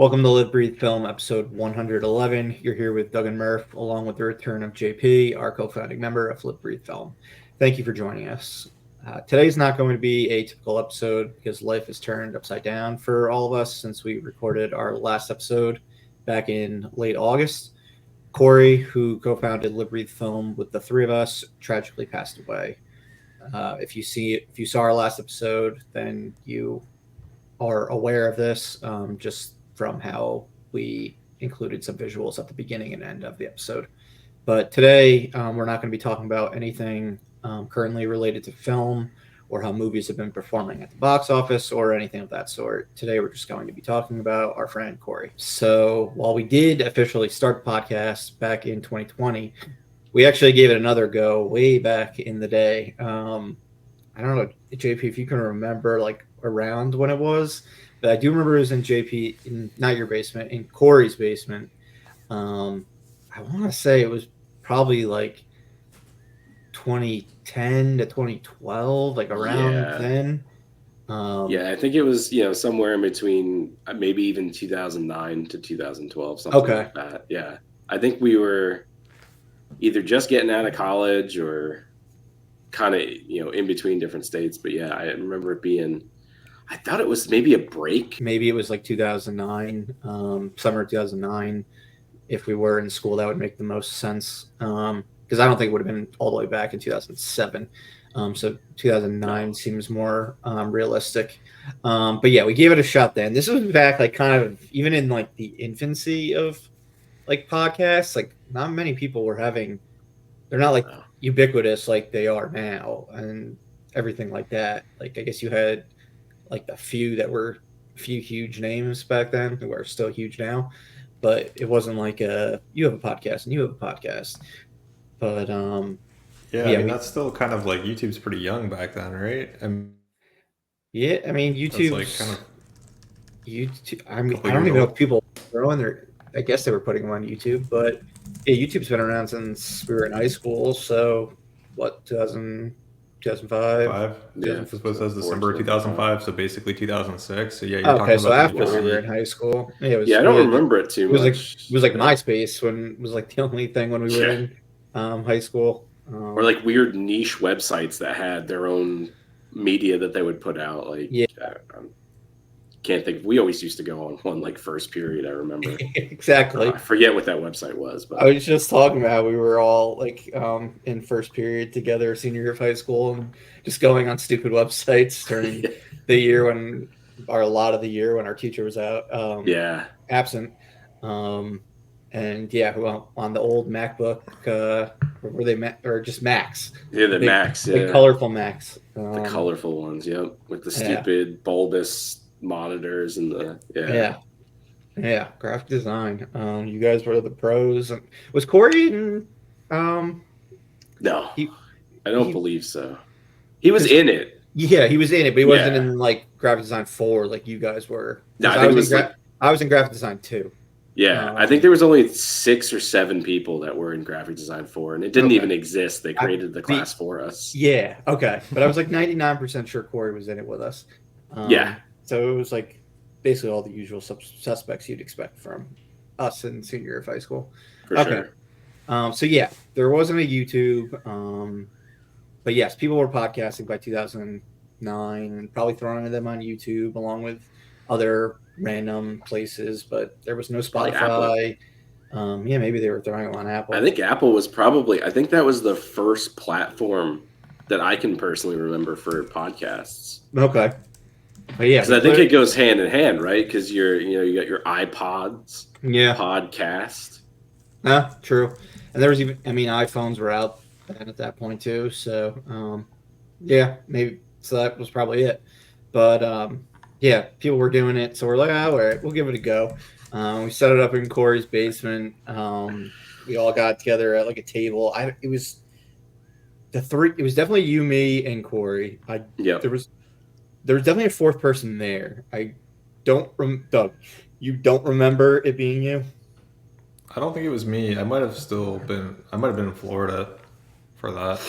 Welcome to Live Breathe Film, episode 111. You're here with Doug and Murph, along with the return of JP, our co-founding member of Live Breathe Film. Thank you for joining us. Today's not going to be a typical episode because life has turned upside down for all of us since we recorded our last episode back in late August. Corey, who co-founded Live Breathe Film with the three of us, tragically passed away. If you saw our last episode, then you are aware of this, just from how we included some visuals at the beginning and end of the episode. But today, we're not going to be talking about anything currently related to film or how movies have been performing at the box office or anything of that sort. Today, we're just going to be talking about our friend Corey. So while we did officially start the podcast back in 2020, we actually gave it another go way back in the day. I don't know, JP, if you can remember, like, around when it was, but I do remember it was in not your basement, in Corey's basement. I want to say it was probably like 2010 to 2012, like around then. I think it was, somewhere in between, maybe even 2009 to 2012, something like that. Yeah. I think we were either just getting out of college or kind of, in between different states. But yeah, I remember it being, I thought it was maybe a break. Maybe it was like 2009, summer 2009. If we were in school, that would make the most sense. Because I don't think it would have been all the way back in 2007. So 2009 seems more realistic. But yeah, we gave it a shot then. This was back like kind of even in like the infancy of like podcasts. Like not many people were having, they're not like ubiquitous like they are now and everything like that. Like I guess you had like a few that were huge names back then who are still huge now, but it wasn't like you have a podcast and you have a podcast. But I mean that's still kind of like YouTube's pretty young back then, right? I mean YouTube's like kind of YouTube. I mean, I don't even know if people were on there. I guess they were putting them on YouTube, but yeah, YouTube's been around since we were in high school. So what, 2005? Yeah, this was December 2005, so basically 2006. So yeah, you're talking about after we were in high school. Yeah, I don't remember it too much. It was like MySpace when it was like the only thing when we were in high school. Or like weird niche websites that had their own media that they would put out. Like, can't think. We always used to go on one like First Period. I remember exactly. I forget what that website was, but I was just talking about we were all like in First Period together, senior year of high school, and just going on stupid websites during the year when, or a lot of the year when our teacher was out, absent, and well, on the old MacBook, were they or just Macs? Yeah, the Macs, the colorful Macs, the colorful ones, with the stupid bulbous monitors and the graphic design. You guys were the pros. Was Corey in, no, I don't believe so. He was in it. Yeah, he was in it, but he wasn't in like graphic design 4 like you guys were. No, I was in graphic design 2. Yeah, I think there was only 6 or 7 people that were in graphic design 4, and it didn't even exist. They created the class for us. Yeah, okay. But I was like 99% sure Corey was in it with us. So it was like basically all the usual suspects you'd expect from us in senior year of high school. For sure. So yeah, there wasn't a YouTube. But yes, people were podcasting by 2009 and probably throwing them on YouTube along with other random places, but there was no Spotify. Maybe they were throwing them on Apple. I think Apple was I think that was the first platform that I can personally remember for podcasts. Okay. But yeah, because I think it goes hand in hand, right? Because you got your iPods, podcast. True. And there was even, iPhones were out at that point too. So, maybe. So that was probably it. But people were doing it. So we're like, all right, we'll give it a go. We set it up in Corey's basement. We all got together at like a table. It was definitely you, me, and Corey. There was definitely a fourth person there. I don't Doug, you don't remember it being you? I don't think it was me. I might have been in Florida for that.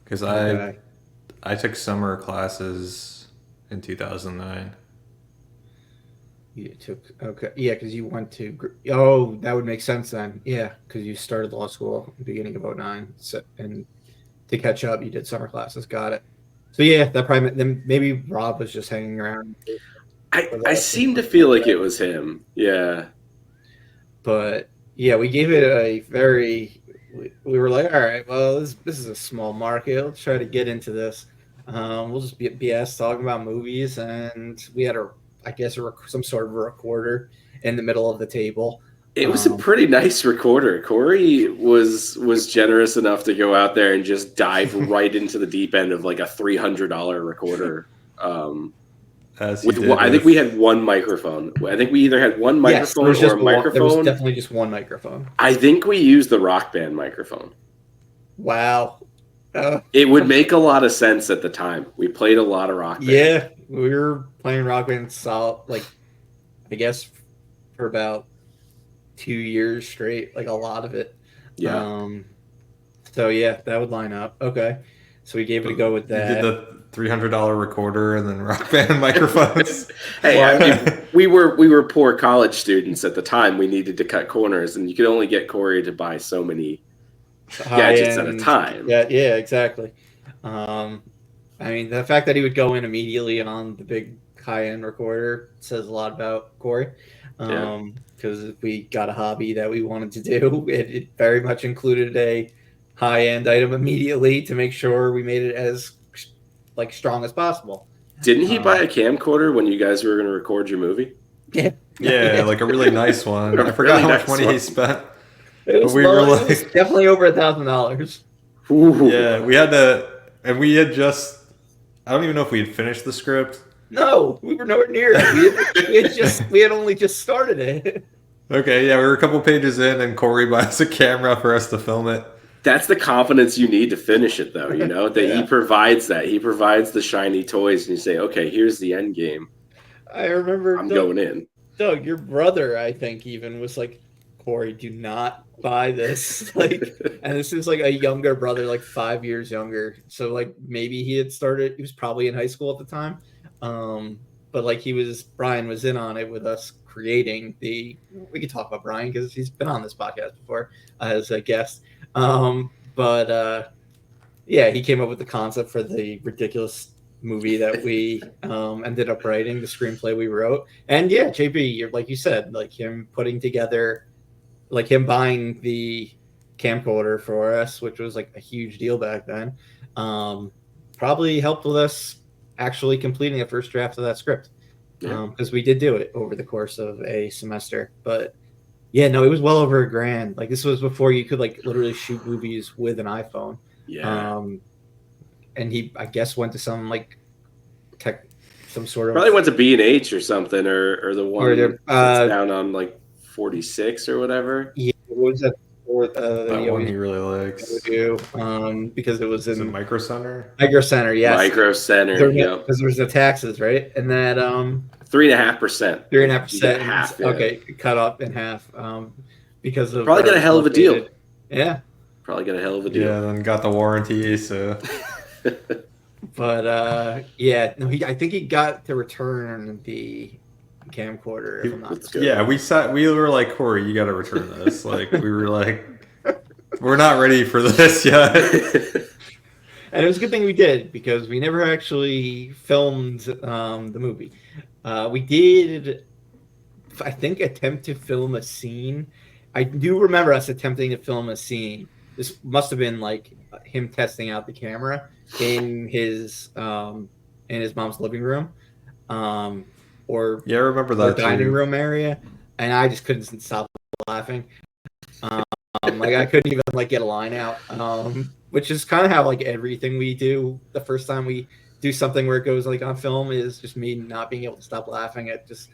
Because I took summer classes in 2009. You took okay, yeah, because you went to. Oh, that would make sense then. Yeah, because you started law school at the beginning of '09, so, and to catch up, you did summer classes. Got it. So yeah, that probably then maybe Rob was just hanging around. I seem to feel like it was him. Yeah. But yeah, we gave it a very. We were like, all right, well, this is a small market. Let's try to get into this. We'll just be BS talking about movies, and we had I guess, some sort of a recorder in the middle of the table. It was a pretty nice recorder. Corey was generous enough to go out there and just dive right into the deep end of like a $300 recorder. I think we had one microphone. I think we either had one microphone or a microphone. There was definitely just one microphone. I think we used the Rock Band microphone. Wow. It would make a lot of sense at the time. We played a lot of Rock Band. Yeah, we were playing Rock Band solid, like, I guess, for about 2 years straight, like a lot of it. Yeah. So yeah, that would line up. Okay. So we gave it a go with that. You did the $300 recorder and then Rock Band microphones. Hey, I mean, we were poor college students at the time. We needed to cut corners, and you could only get Corey to buy so many gadgets at a time. Yeah, exactly. I mean, the fact that he would go in immediately on the big high-end recorder says a lot about Corey. Because if we got a hobby that we wanted to do, it very much included a high-end item immediately to make sure we made it as like strong as possible. Didn't he buy a camcorder when you guys were going to record your movie? Yeah, like a really nice one. I forgot how much money he spent. It was definitely over $1,000. Yeah, we had to, and we had just, I don't even know if we had finished the script. No, we were nowhere near it. We had only just started it. Okay, yeah, we were a couple pages in, and Corey buys a camera for us to film it. That's the confidence you need to finish it, though, that he provides that. He provides the shiny toys, and you say, okay, here's the end game. I remember I'm going in. Doug, your brother, I think, even was like, Corey, do not buy this. And this is like a younger brother, like 5 years younger. So like maybe he was probably in high school at the time. But like Brian was in on it with us creating we could talk about Brian because he's been on this podcast before as a guest. Yeah, he came up with the concept for the ridiculous movie that we ended up writing, the screenplay we wrote. And yeah, JP, like you said, like him putting together, like him buying the camcorder for us, which was like a huge deal back then, probably helped with us actually completing a first draft of that script. Because we did do it over the course of a semester. But yeah, no, it was well over $1,000. Like this was before you could like literally shoot movies with an iPhone. Yeah. And he, I guess, went to some like some sort of probably went to B&H or something, or the one that's down on like 46 or whatever. Yeah, what was that? That one he really likes. Because it was in Micro Center. Micro Center, yes. Micro Center, because there was the taxes, right? And that 3.5%. 3.5%. Okay, cut up in half. Because of probably got a hell of a deal. Yeah. Probably got a hell of a deal. Yeah, then got the warranty, so. But yeah, no, I think he got to return the camcorder. If I'm not mistaken. Yeah, we were like, Corey, you got to return this. Like we were like, we're not ready for this yet. And it was a good thing we did because we never actually filmed the movie. We did, I think, attempt to film a scene. I do remember us attempting to film a scene. This must have been like him testing out the camera in his mom's living room. Or yeah, I remember that dining room area, and I just couldn't stop laughing. Like I couldn't even like get a line out, which is kind of how like everything we do the first time we do something where it goes like on film is just me not being able to stop laughing at just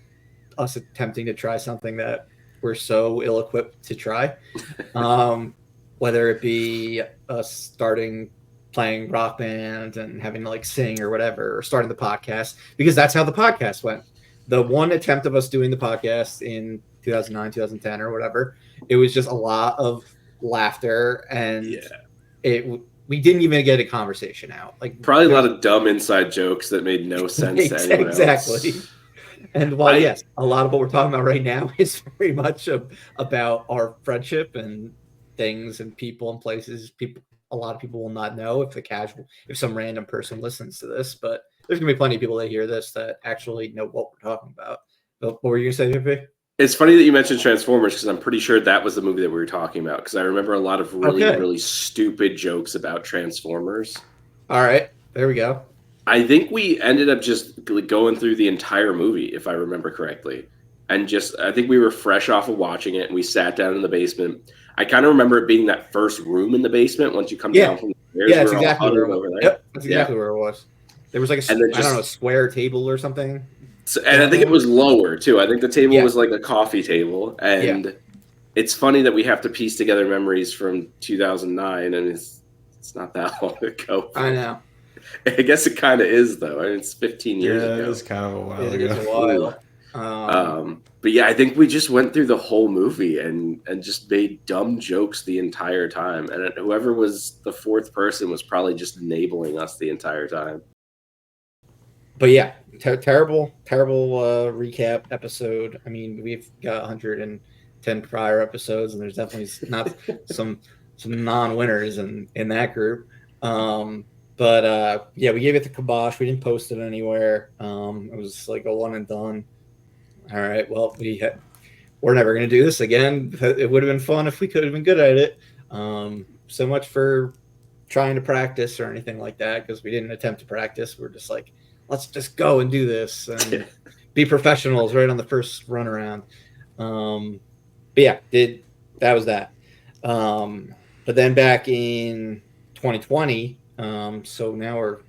us attempting to try something that we're so ill-equipped to try. Whether it be us starting playing Rock Band and having to like sing or whatever, or starting the podcast, because that's how the podcast went. The one attempt of us doing the podcast in 2009, 2010 or whatever, it was just a lot of laughter and we didn't even get a conversation out. Like probably a lot of dumb inside jokes that made no sense to anyone else. Exactly. And while yes, a lot of what we're talking about right now is very much about our friendship and things and people and places. A lot of people will not know if some random person listens to this, but there's gonna be plenty of people that hear this that actually know what we're talking about. But what were you gonna say, JP? It's funny that you mentioned Transformers because I'm pretty sure that was the movie that we were talking about because I remember a lot of really stupid jokes about Transformers. All right, there we go. I think we ended up just going through the entire movie, if I remember correctly. And I think we were fresh off of watching it and we sat down in the basement. I kind of remember it being that first room in the basement once you come down from the stairs. Yeah, that's exactly where it was. Over there. Yep, that's exactly where it was. There was like a square table or something. So, and I think it was lower too. I think the table was like a coffee table. And it's funny that we have to piece together memories from 2009 and it's not that long ago. I know. I guess it kind of is though. I mean, it's 15 years ago. It is kind of a while ago. It is a while. But yeah, I think we just went through the whole movie and just made dumb jokes the entire time. And whoever was the fourth person was probably just enabling us the entire time. But yeah, terrible recap episode. I mean, we've got 110 prior episodes, and there's definitely not some non-winners in that group. But yeah, we gave it the kibosh. We didn't post it anywhere. It was like a one and done. All right, well, we're never going to do this again. It would have been fun if we could have been good at it. So much for trying to practice or anything like that, because we didn't attempt to practice. We're just like, let's just go and do this and be professionals right on the first run around. But yeah, that was that. But then back in 2020, so now we're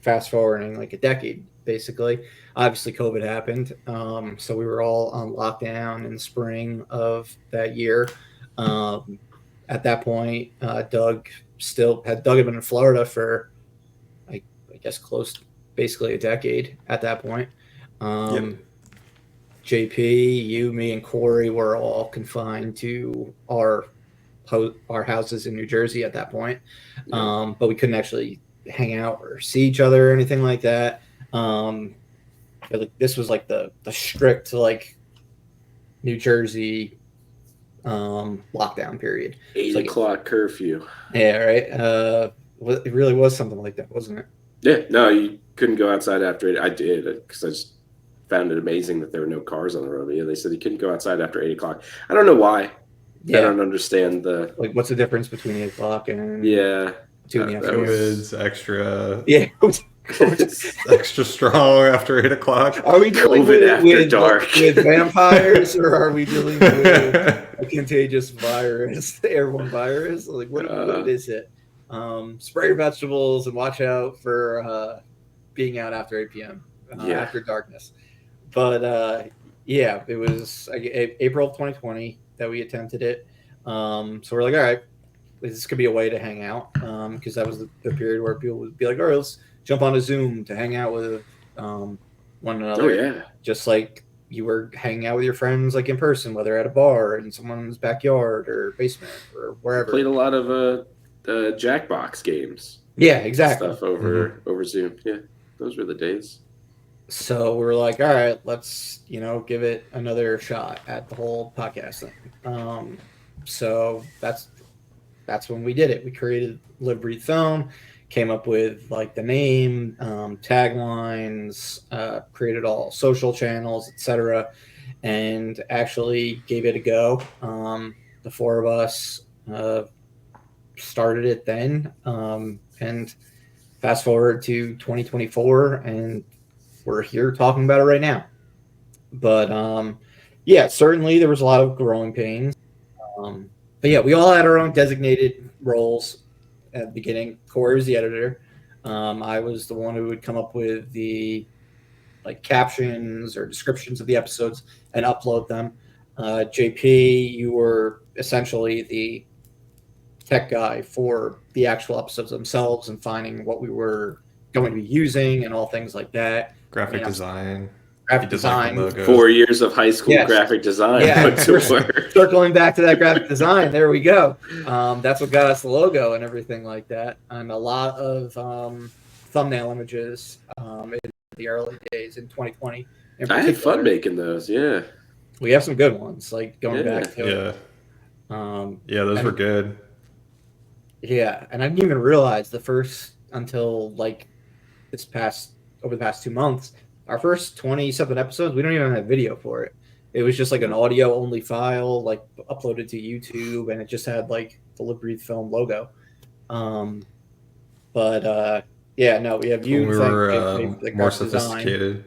fast forwarding like a decade, basically. Obviously, COVID happened, so we were all on lockdown in the spring of that year. At that point, Doug had been in Florida for, I guess, basically a decade at that point. JP, you, me, and Corey were all confined to our houses in New Jersey at that point, but we couldn't actually hang out or see each other or anything like that. This was like the strict like New Jersey lockdown period. 8 o'clock curfew. Yeah, right. It really was something like that, wasn't it? Yeah, no, you couldn't go outside after 8. I did because I just found it amazing that there were no cars on the road. Yeah, they said you couldn't go outside after 8 o'clock. I don't know why. Yeah. I don't understand what's the difference between 8 o'clock and 2 in the afternoon? COVID's extra. Yeah. Extra strong after 8 o'clock. Are we dealing with dark with vampires, or are we dealing with a contagious virus, airborne virus? Like what is it? Spray your vegetables and watch out for being out after 8 p.m. After darkness. But yeah, it was April of 2020 that we attempted it. So we're like, all right, this could be a way to hang out, because that was the period where people would be like, all right, let's jump on a Zoom to hang out with one another. Oh, yeah. Just like you were hanging out with your friends, like in person, whether at a bar, in someone's backyard or basement or wherever. Played a lot of Jackbox games. Yeah, exactly. Stuff over Zoom. Yeah, those were the days. So we were like, all right, let's give it another shot at the whole podcast thing. So that's when we did it. We created Live Breathe Film, came up with like the name, taglines, created all social channels, etc., and actually gave it a go. The four of us started it then, and fast forward to 2024, and we're here talking about it right now. But yeah, certainly there was a lot of growing pains. But yeah, we all had our own designated roles at the beginning. Corey was the editor. I was the one who would come up with the captions or descriptions of the episodes and upload them. JP, you were essentially the tech guy for the actual episodes themselves and finding what we were going to be using and all things like that. Graphic design. 4 years of high school graphic design. Yeah, circling back to that graphic design. There we go. That's what got us the logo and everything like that. And a lot of thumbnail images in the early days in 2020 I had fun making those. Yeah, we have some good ones. Like going back to it. Yeah, those were good. Yeah, and I didn't even realize the first until like over the past 2 months. Our first 20-something episodes, we don't even have video for it. It was just like an audio only file, like uploaded to YouTube, and it just had like the Live Breathe Film logo. Yeah, no, we have you. When we were more sophisticated.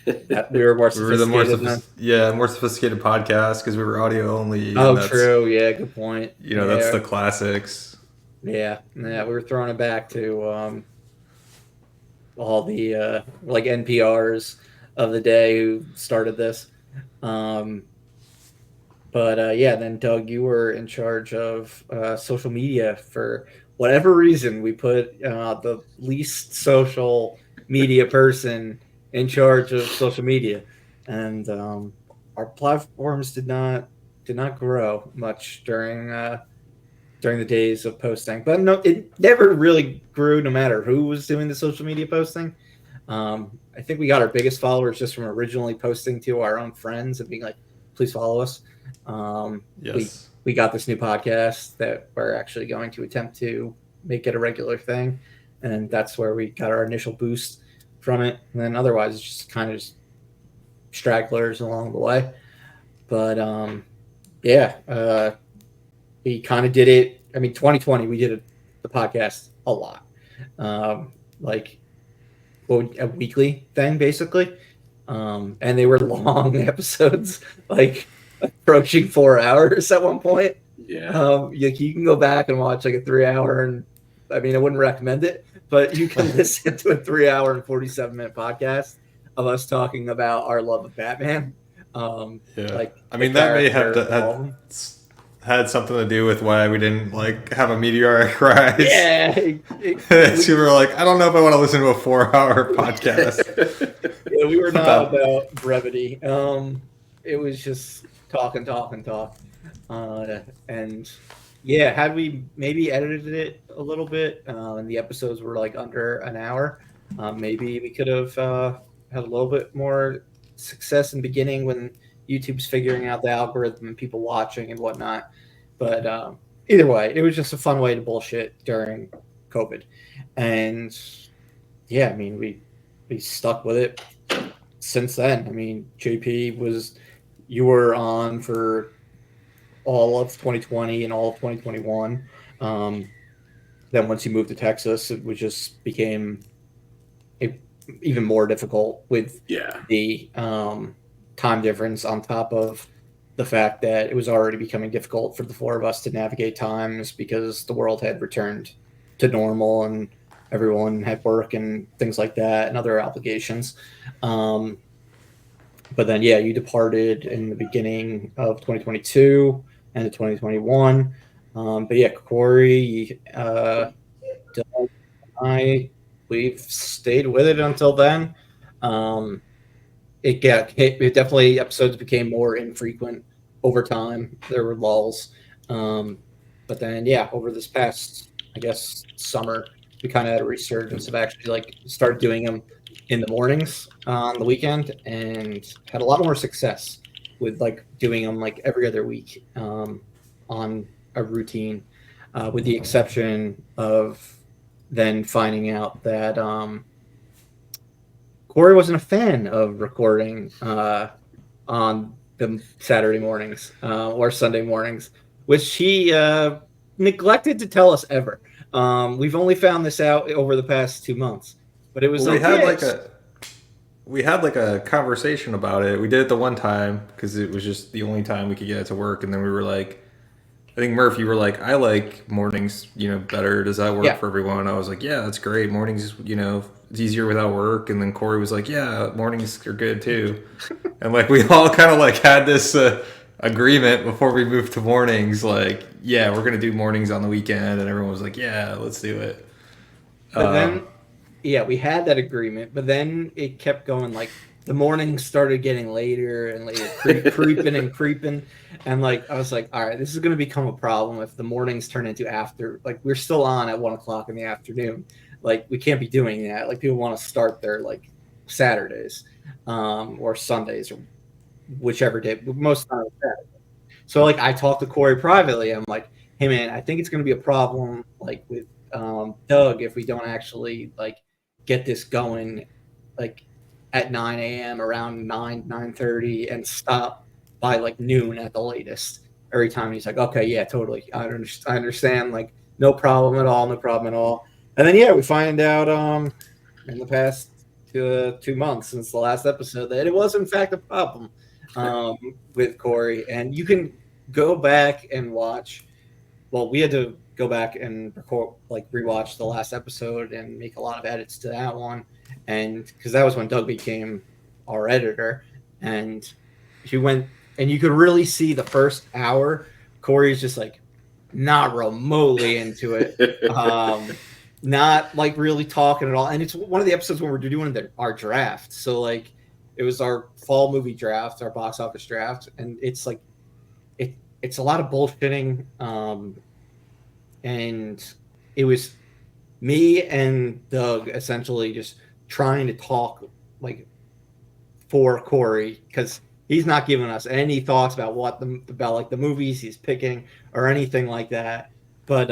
We were more sophisticated. More sophisticated podcast because we were audio only. Oh, true. Yeah, good point. That's the classics. Yeah, we were throwing it back to all the like NPRs of the day who started this. Then Doug, you were in charge of social media. For whatever reason, we put the least social media person in charge of social media, and our platforms did not grow much during the days of posting. But no, it never really grew, no matter who was doing the social media posting. I think we got our biggest followers just from originally posting to our own friends and being like, please follow us. Yes. We got this new podcast that we're actually going to attempt to make it a regular thing. And that's where we got our initial boost from it. And then otherwise, it's just kind of just stragglers along the way. But we kind of did it. I mean, 2020, we did the podcast a lot. Like a weekly thing, basically. And they were long episodes, like approaching 4 hours at one point. Yeah. You can go back and watch like a 3 hour, and I mean, I wouldn't recommend it, but you can listen to a 3 hour and 47-minute podcast of us talking about our love of Batman. Like, I mean, that may have had something to do with why we didn't like have a meteoric rise. Yeah, we were like, I don't know if I want to listen to a 4 hour podcast. Yeah, we were not about brevity. It was just talk. And yeah, had we maybe edited it a little bit, and the episodes were like under an hour, maybe we could have had a little bit more success in the beginning when YouTube's figuring out the algorithm and people watching and whatnot. But either way, it was just a fun way to bullshit during COVID. And yeah, I mean, we stuck with it since then. I mean, you were on for all of 2020 and all of 2021. Then once you moved to Texas, it just became even more difficult with the time difference, on top of the fact that it was already becoming difficult for the four of us to navigate times because the world had returned to normal and everyone had work and things like that and other obligations. But then, yeah, you departed in the beginning of 2022 and 2021. But yeah, Corey, Doug, and we've stayed with it until then. It definitely, episodes became more infrequent over time. There were lulls. But then, yeah, over this past, I guess, summer, we kind of had a resurgence of actually like started doing them in the mornings on the weekend and had a lot more success with like doing them like every other week on a routine, with the exception of then finding out that Corey wasn't a fan of recording on the Saturday mornings or Sunday mornings, which he neglected to tell us ever. We've only found this out over the past 2 months, but it was we had like a conversation about it. We did it the one time because it was just the only time we could get it to work, and then we were like, I think Murph, you were like, I like mornings, better. Does that work for everyone? I was like, yeah, that's great. Mornings, it's easier without work. And then Corey was like, yeah, mornings are good too. And like we all kind of like had this agreement before we moved to mornings, like, yeah, we're gonna do mornings on the weekend, and everyone was like, yeah, let's do it. But then, yeah, we had that agreement, but then it kept going. Like the mornings started getting later and later, creeping, and like I was like, all right, this is gonna become a problem if the mornings turn into after. Like we're still on at 1 o'clock in the afternoon. Like we can't be doing that. Like people want to start their like Saturdays, or Sundays, or whichever day. Most of the time it's Saturday. So like I talked to Corey privately. I'm like, hey man, I think it's going to be a problem like with Doug if we don't actually like get this going like at 9 a.m. around 9:30 and stop by like noon at the latest. Every time he's like, okay, yeah, totally, I understand, like no problem at all, no problem at all. And then yeah, we find out in the past 2 months since the last episode that it was in fact a problem with Corey, and you can go back and watch. Well, we had to go back and record, like rewatch the last episode and make a lot of edits to that one, and because that was when Doug became our editor, and he went and you could really see the first hour Corey's just like not remotely into it, not like really talking at all. And it's one of the episodes when we're doing our draft, so like it was our fall movie draft, our box office draft, and it's like it's a lot of bullshitting, and it was me and Doug essentially just trying to talk like for Corey because he's not giving us any thoughts about about like the movies he's picking or anything like that. But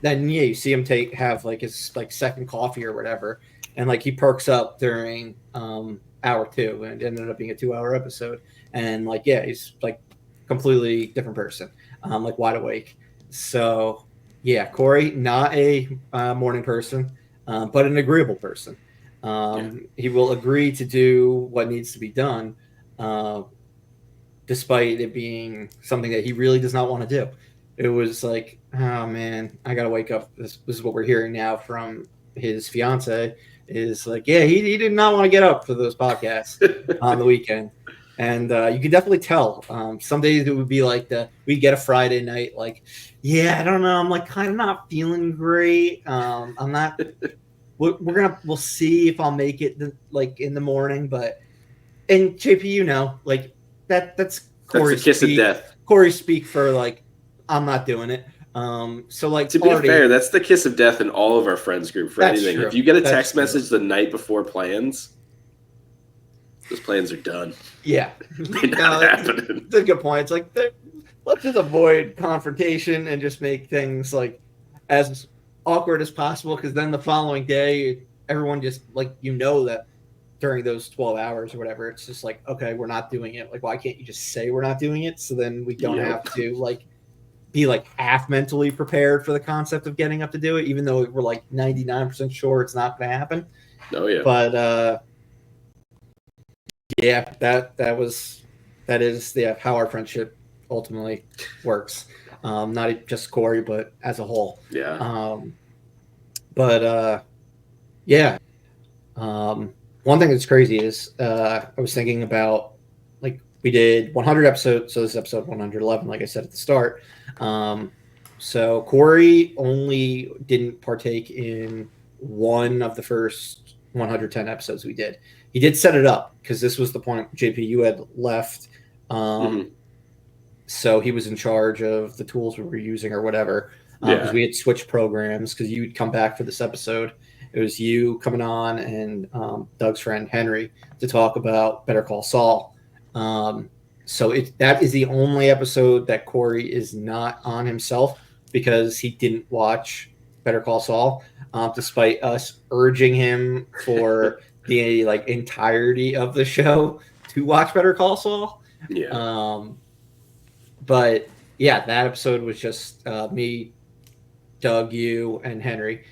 then yeah, you see him have like his like second coffee or whatever, and like he perks up during hour 2, and it ended up being a 2-hour episode. And like yeah, he's like completely different person, like wide awake. So yeah, Corey, not a morning person, but an agreeable person. He will agree to do what needs to be done, despite it being something that he really does not want to do. It was like, oh man, I gotta wake up. This is what we're hearing now from his fiance. Is like, yeah, he did not want to get up for those podcasts on the weekend. And you can definitely tell. Some days it would be like we'd get a Friday night, like, yeah, I don't know, I'm like kind of not feeling great. I'm not. We'll see if I'll make it like in the morning, but and JP, you know, like that's Corey's kiss of death. Corey speak for like I'm not doing it. So like to be fair, that's the kiss of death in all of our friends group for anything. True. If you get a text message the night before plans, those plans are done. Yeah, They're not happening. That's a good point. It's like let's just avoid confrontation and just make things like as awkward as possible, because then the following day everyone just like that during those 12 hours or whatever, it's just like, okay, we're not doing it. Like, why can't you just say we're not doing it? So then we don't have to like be like half mentally prepared for the concept of getting up to do it, even though we're like 99% sure it's not going to happen. Oh yeah. But yeah, that is how our friendship ultimately works. Not just Corey, but as a whole. Yeah. Yeah. One thing that's crazy is I was thinking about, like, we did 100 episodes, so this is episode 111, like I said at the start. So Corey only didn't partake in one of the first 110 episodes we did. He did set it up because this was the point, JP, you had left. So he was in charge of the tools we were using or whatever. Because we had switched programs because you'd come back for this episode. It was you coming on and Doug's friend Henry to talk about Better Call Saul. So that is the only episode that Corey is not on himself because he didn't watch Better Call Saul, despite us urging him for the like entirety of the show to watch Better Call Saul. Yeah. But yeah, that episode was just me, Doug, you, and Henry.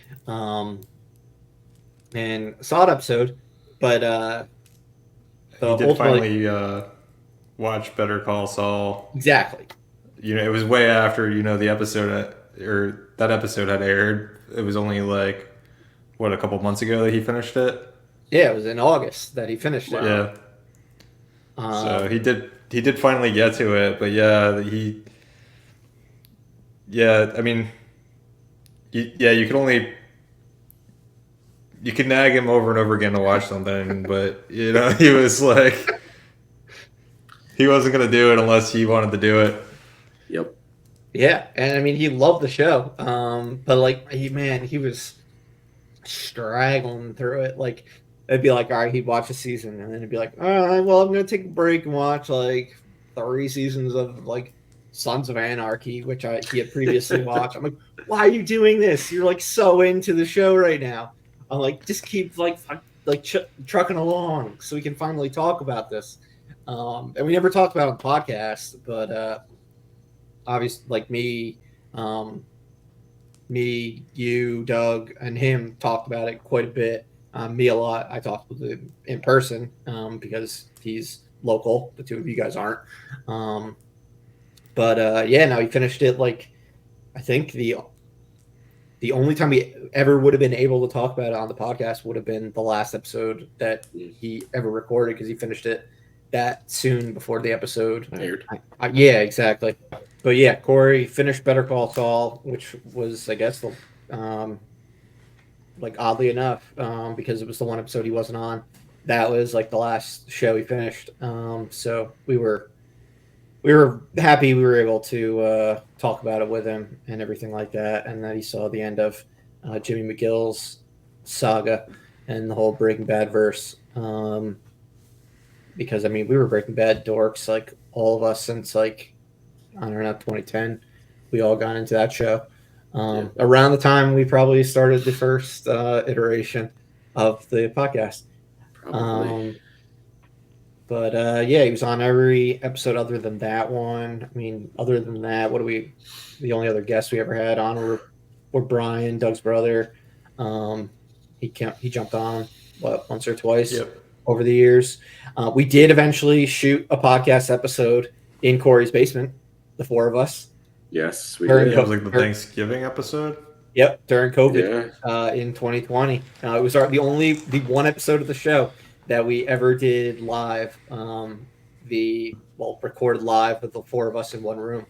And a solid episode, but he did finally watch Better Call Saul. Exactly. It was way after the episode that episode had aired. It was only like a couple months ago that he finished it. Yeah, it was in August that he finished it. Yeah. So he did finally get to it, but yeah, I mean, you can nag him over and over again to watch something, but he was like, he wasn't going to do it unless he wanted to do it. Yep. Yeah, and I mean, he loved the show, but like he was straggling through it. Like it'd be like, all right, he'd watch a season, and then it'd be like, all right, well, I'm gonna take a break and watch like 3 seasons of like Sons of Anarchy, which he had previously watched. I'm like, why are you doing this? You're like so into the show right now. I'm like, just keep like trucking along so we can finally talk about this. And we never talked about it on the podcast, but obviously, like me, you, Doug, and him talked about it quite a bit. Me a lot. I talked with him in person because he's local. The two of you guys aren't. But yeah, no, he finished it like I think the only time we ever would have been able to talk about it on the podcast would have been the last episode that he ever recorded because he finished it that soon before the episode aired. Yeah, exactly. But yeah, Corey finished Better Call Saul, which was, I guess, like oddly enough, because it was the one episode he wasn't on. That was like the last show he finished. So we were happy we were able to talk about it with him and everything like that, and that he saw the end of Jimmy McGill's saga and the whole Breaking Bad verse. Because I mean, we were Breaking Bad dorks, like all of us since like I don't know 2010. We all got into that show. Around the time we probably started the first iteration of the podcast. Probably. But yeah, he was on every episode other than that one. I mean, other than that, the only other guests we ever had on were Brian, Doug's brother. He jumped on once or twice over the years. We did eventually shoot a podcast episode in Corey's basement, the 4 of us. Yes, we did. It was like the Thanksgiving episode. Yep, during COVID in 2020. It was the one episode of the show that we ever did live, recorded live with the 4 of us in one room.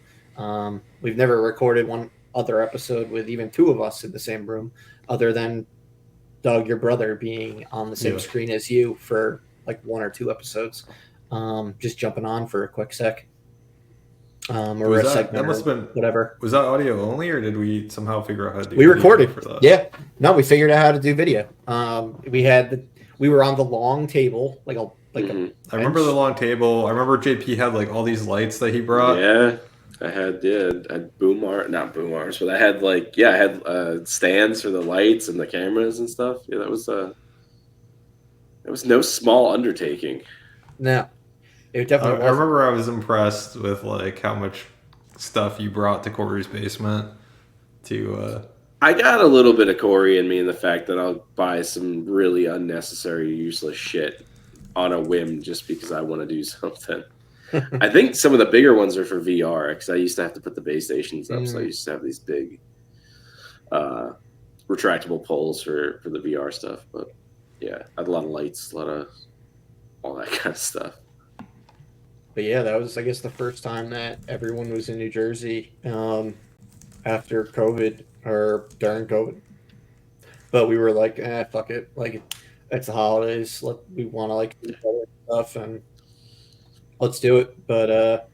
We've never recorded one other episode with even 2 of us in the same room, other than Doug, your brother, being on the same screen as you for like 1 or 2 episodes, just jumping on for a quick sec. Or a segment. That must have been whatever. Was that audio only, or did we somehow figure out how to do? We recorded for that. Yeah, no, we figured out how to do video. We were on the long table, like a. I remember the long table. I remember JP had like all these lights that he brought. Yeah, I had not boom arms, but I had stands for the lights and the cameras and stuff. Yeah, that was no small undertaking. No. It definitely I remember I was impressed with like how much stuff you brought to Corey's basement to I got a little bit of Corey in me in the fact that I'll buy some really unnecessary, useless shit on a whim just because I want to do something. I think some of the bigger ones are for VR because I used to have to put the base stations up, so I used to have these big retractable poles for the VR stuff. But yeah, I had a lot of lights, a lot of all that kind of stuff. But yeah, that was, I guess, the first time that everyone was in New Jersey after COVID or during COVID. But we were like, fuck it. Like, it's the holidays. We want to, like, do other stuff, and let's do it. But,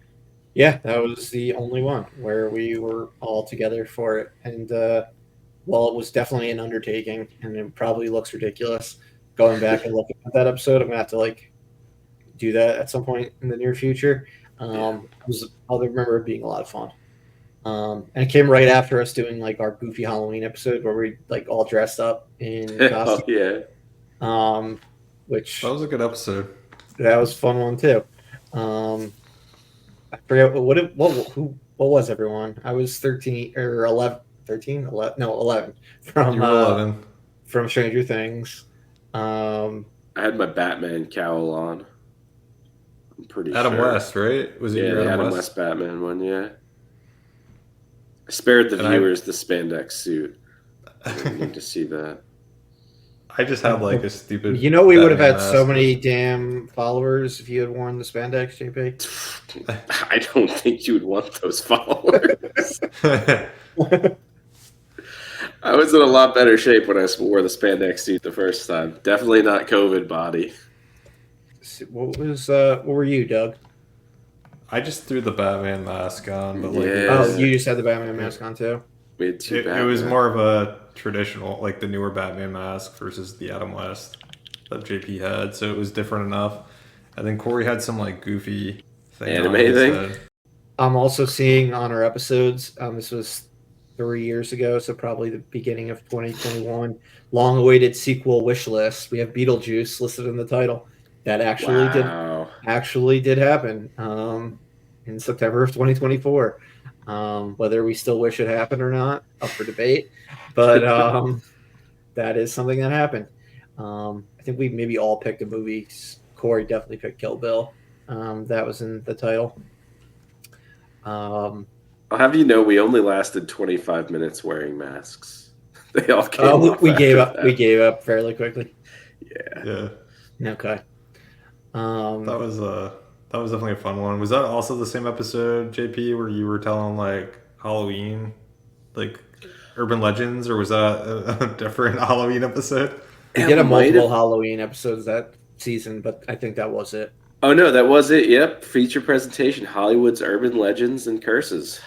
yeah, that was the only one where we were all together for it. And while it was definitely an undertaking, and it probably looks ridiculous, going back and looking at that episode, I'm going to have to, like, do that at some point in the near future. I'll remember it being a lot of fun. And it came right after us doing like our goofy Halloween episode where we like all dressed up in costume. Which that was a good episode. That was a fun one too. I forget what was everyone? I was 13 or 11. 13? 11? No, 11. You were 11. From Stranger Things. I had my Batman cowl on. I'm pretty Adam sure. West, right? Was it your Adam West Batman one? Yeah. I spared the viewers the spandex suit. I need to see that. I just had like a stupid. You know, we would have had so many damn followers if you had worn the spandex, JP. I don't think you would want those followers. I was in a lot better shape when I wore the spandex suit the first time. Definitely not COVID body. What were you, Doug? I just threw the Batman mask on, but like you just had the Batman mask on too. We had two. It was more of a traditional, like the newer Batman mask versus the Adam West. that JP had, so it was different enough. And then Corey had some like goofy thing Anime on his thing? head. I'm also seeing on our episodes, this was 3 years ago, so probably the beginning of 2021, long-awaited sequel wish list. We have Beetlejuice listed in the title. That actually Wow. did happen in September of 2024. Whether we still wish it happened or not, up for debate. But that is something that happened. I think we maybe all picked a movie. Corey definitely picked Kill Bill. That was in the title. I'll have you know, we only lasted 25 minutes wearing masks. They all came off. We gave up. That. We gave up fairly quickly. Yeah. Okay. That was definitely a fun one. Was that also the same episode, JP, where you were telling like Halloween, like urban legends, or was that a different Halloween episode? We did a multiple Halloween episodes that season, but I think that was it. Oh no, that was it. Yep, feature presentation: Hollywood's urban legends and curses.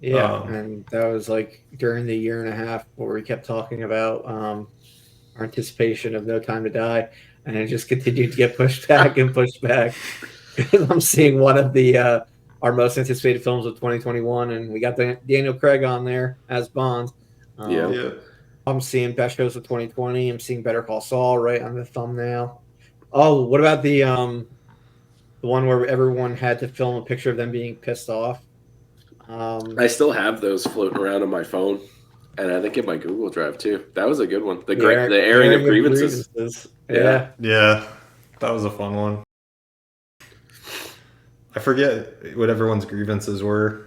Yeah, and that was like during the year and a half where we kept talking about our anticipation of No Time to Die, and it just continued to get pushed back and pushed back. I'm seeing one of the our most anticipated films of 2021, and we got Daniel Craig on there as Bond. Yeah. I'm seeing Best Shows of 2020. I'm seeing Better Call Saul right on the thumbnail. Oh, what about the one where everyone had to film a picture of them being pissed off? I still have those floating around on my phone, and I think in my Google Drive too. That was a good one. The airing of grievances. Yeah, that was a fun one. I forget what everyone's grievances were.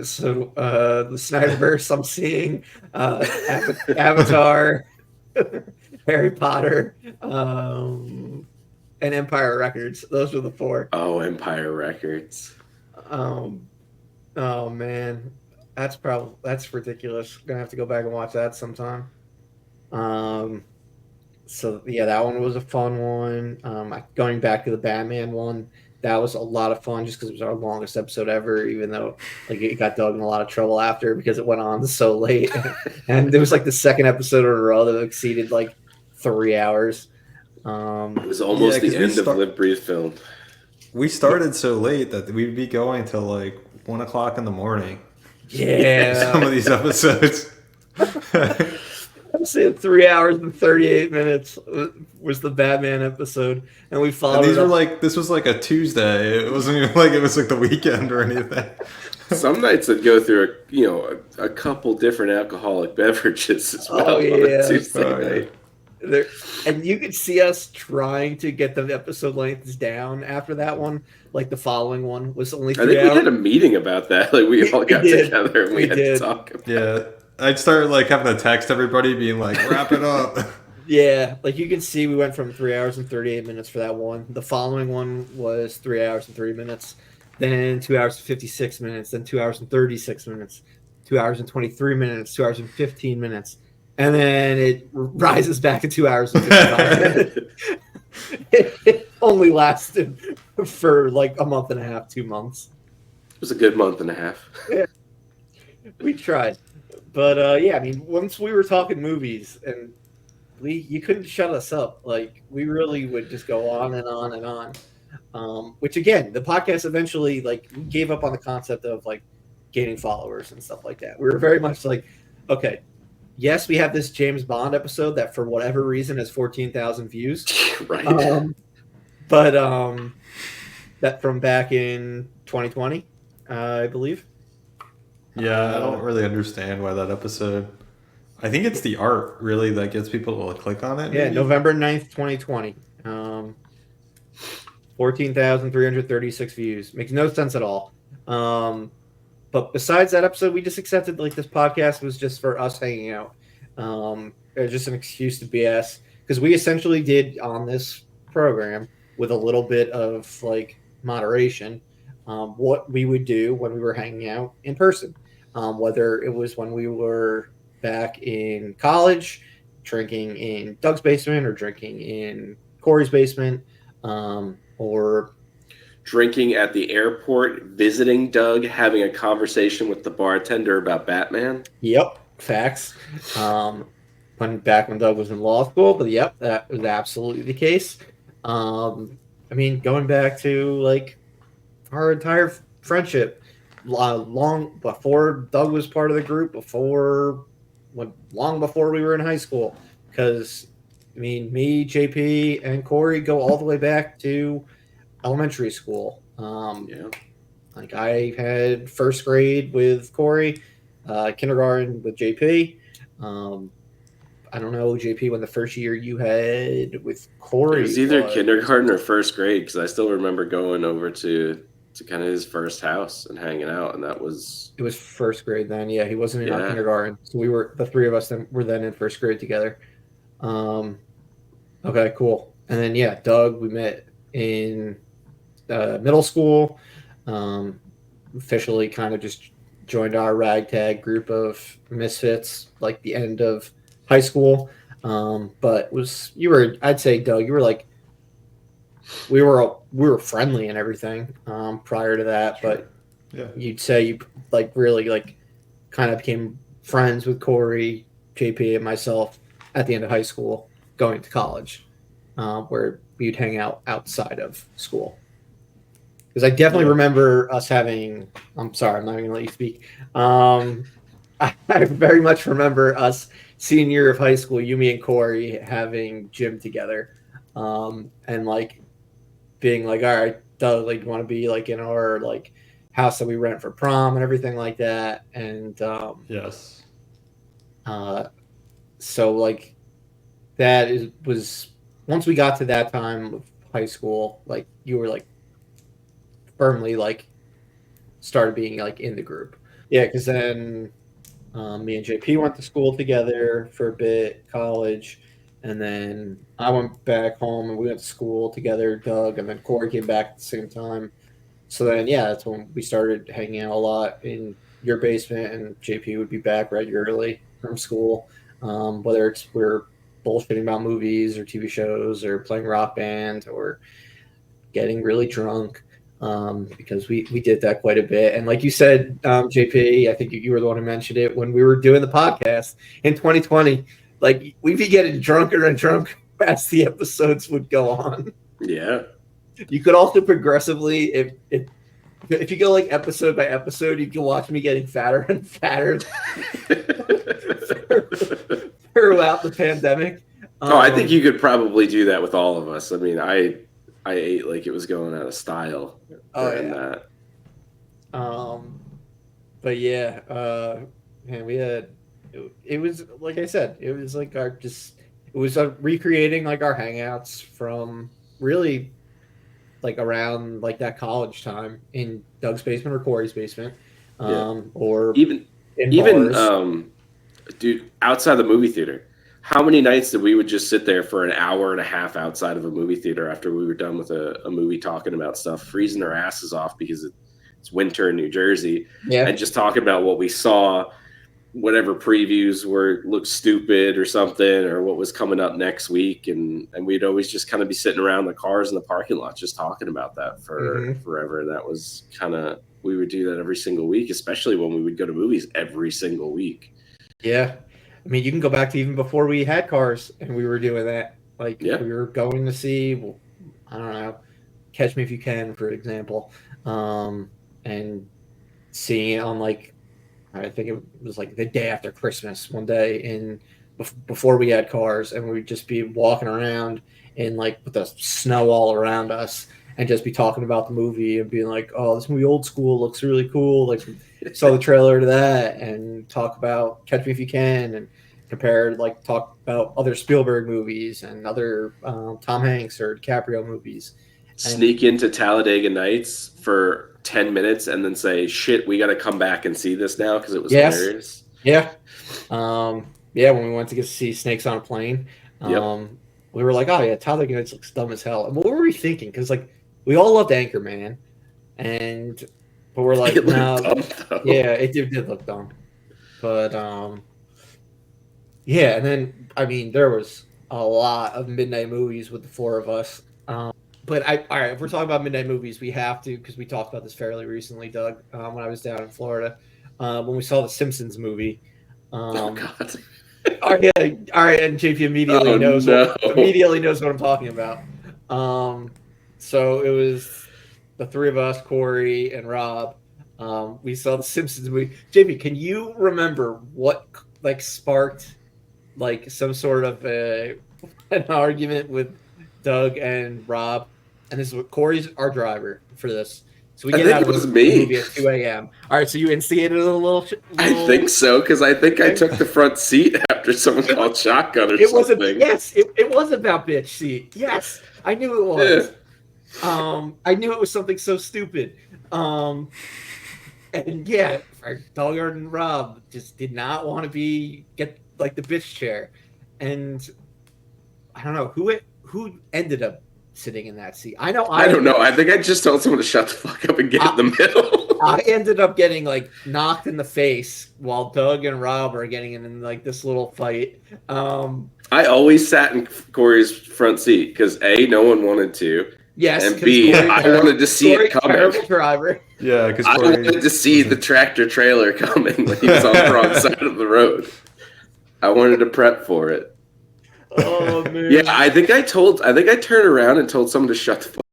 So the Snyderverse, I'm seeing Avatar, Harry Potter, and Empire Records. Those were the four. Oh, Empire Records. Oh man, that's ridiculous. Gonna have to go back and watch that sometime. So yeah, that one was a fun one. Going back to the Batman one, that was a lot of fun just because it was our longest episode ever, even though like it got dug in a lot of trouble after because it went on so late. And it was like the second episode in a row that exceeded like 3 hours. It was almost the end of Live Breathe Film. We started so late that we'd be going till like 1 o'clock in the morning. Yeah. Some of these episodes. I'm saying 3 hours and 38 minutes was the Batman episode, and we followed. And this was like a Tuesday. It wasn't even like it was like the weekend or anything. Some nights I'd go through a couple different alcoholic beverages as well on a Tuesday night. And you could see us trying to get the episode lengths down after that one. Like the following one was only 3 hours. I think we had a meeting about that. Like we all got together and we had to talk about it. I'd start like having to text everybody being like, wrap it up. Yeah, like you can see we went from 3 hours and 38 minutes for that one. The following one was 3 hours and 3 minutes. Then 2 hours and 56 minutes. Then 2 hours and 36 minutes. 2 hours and 23 minutes. 2 hours and 15 minutes. And then it rises back to 2 hours and 55 minutes. It only lasted for like a month and a half, 2 months. It was a good month and a half. Yeah. We tried. But yeah, I mean, once we were talking movies, and you couldn't shut us up. Like we really would just go on and on and on. Which again, the podcast eventually we gave up on the concept of like gaining followers and stuff like that. We were very much like, okay, yes, we have this James Bond episode that for whatever reason has 14,000 views. Right. But that from back in 2020, I believe. Yeah, I don't really understand why that episode. I think it's the art really that gets people to click on it. Yeah, maybe? November 9th, 2020. 14,336 views. Makes no sense at all. But besides that episode, we just accepted like this podcast was just for us hanging out. It was just an excuse to BS because we essentially did on this program with a little bit of like moderation what we would do when we were hanging out in person. Whether it was when we were back in college, drinking in Doug's basement or drinking in Corey's basement, or drinking at the airport, visiting Doug, having a conversation with the bartender about Batman. Yep, facts. when Doug was in law school. But yep, that was absolutely the case. I mean, going back to like our entire friendship, long before Doug was part of the group, long before we were in high school, because I mean, me, JP, and Corey go all the way back to elementary school. Like I had first grade with Corey, kindergarten with JP. I don't know, JP, when the first year you had with Corey It was either kindergarten or first grade, because I still remember going over to kind of his first house and hanging out, and it was first grade then. Yeah, he wasn't in our kindergarten, so the three of us were then in first grade together. Okay, cool. And then yeah, Doug, we met in middle school. Officially kind of just joined our ragtag group of misfits like the end of high school. But I'd say, Doug, you were like, we were friendly and everything prior to that, sure. But yeah, you'd say you like really like kind of became friends with Corey, JP, and myself at the end of high school, going to college, where we'd hang out outside of school. Because I definitely remember us having. I'm sorry, I'm not even going to let you speak. I very much remember us senior year of high school, you, me, and Corey having gym together, and like being like, all right, Doug, like, you want to be like in our like house that we rent for prom and everything like that, and yes. So like that was once we got to that time of high school, like you were like firmly like started being like in the group. Yeah, because then me and JP went to school together for a bit, college, and then I went back home and we went to school together, Doug, and then Corey came back at the same time. So then, yeah, that's when we started hanging out a lot in your basement, and JP would be back regularly from school, whether it's we're bullshitting about movies or TV shows or playing Rock Band or getting really drunk. Because we did that quite a bit. And like you said, JP, I think you were the one who mentioned it when we were doing the podcast in 2020, like we'd be getting drunker and drunker as the episodes would go on. Yeah. You could also progressively, if you go like episode by episode, you can watch me getting fatter and fatter throughout the pandemic. I think you could probably do that with all of us. I mean, I ate like it was going out of style. That. But yeah, man, we had it was like I said, it was like recreating like our hangouts from really like around like that college time in Doug's basement or Corey's basement, or even dude, outside the movie theater. How many nights that we would just sit there for an hour and a half outside of a movie theater after we were done with a movie, talking about stuff, freezing our asses off because it's winter in New Jersey, and just talking about what we saw, whatever previews looked stupid or something, or what was coming up next week, and we'd always just kind of be sitting around the cars in the parking lot just talking about that for forever. And that was kind of, we would do that every single week, especially when we would go to movies every single week. Yeah. I mean, you can go back to even before we had cars and we were doing that. Like, we were going to see, I don't know, Catch Me If You Can, for example, and seeing it on, like, I think it was like the day after Christmas one day before we had cars, and we'd just be walking around in, like, with the snow all around us and just be talking about the movie and being like, oh, this movie Old School looks really cool. Like, saw the trailer to that, and talk about Catch Me If You Can, and talk about other Spielberg movies and other Tom Hanks or DiCaprio movies. Sneak into Talladega Nights for 10 minutes and then say, shit, we got to come back and see this now because it was hilarious. Yeah. When we went to get to see Snakes on a Plane, we were like, oh, yeah, Talladega Nights looks dumb as hell. And what were we thinking? Because, like, we all loved Anchorman, but we're like, no. Yeah, it did look dumb. But, and then, I mean, there was a lot of midnight movies with the four of us. But all right, if we're talking about midnight movies, we have to, because we talked about this fairly recently, Doug, when I was down in Florida, when we saw the Simpsons movie. Oh, God. All right, and JP immediately knows what I'm talking about. So it was the three of us, Corey and Rob. We saw the Simpsons movie. JP, can you remember what like sparked like some sort of an argument with Doug and Rob? And this is what Corey's our driver for this. So we I get think out it of was the me. movie at 2 a.m. All right, so you instigated a little I think so, because I think I took the front seat after someone called shotgun or something. It was about bitch seat. Yes, I knew it was. Yeah. I knew it was something so stupid. And yeah, Doug and Rob just did not want to get like the bitch chair, and I don't know who ended up sitting in that seat. I don't know. I think I just told someone to shut the fuck up and get in the middle. I ended up getting like knocked in the face while Doug and Rob are getting in like this little fight. I always sat in Corey's front seat because A, no one wanted to. Yes, and B, I wanted to see it coming. Terrible driver. Yeah, because I wanted to see the tractor trailer coming when he was on the wrong side of the road. I wanted to prep for it. Oh man. Yeah, I think I turned around and told someone to shut the fuck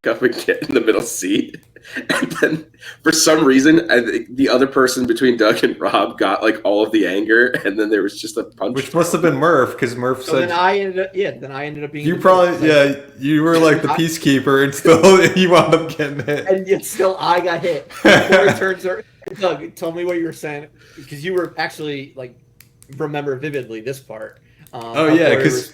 up and get in the middle seat. And then for some reason, I think the other person between Doug and Rob got like all of the anger, and then there was just a punch. Which must have been Murph, because Murph said. Then I ended up being. You probably, you were like the peacekeeper, and still you wound up getting hit. And yet still I got hit. Corey turns her. Doug, tell me what you were saying, because you were actually like remember vividly this part. Because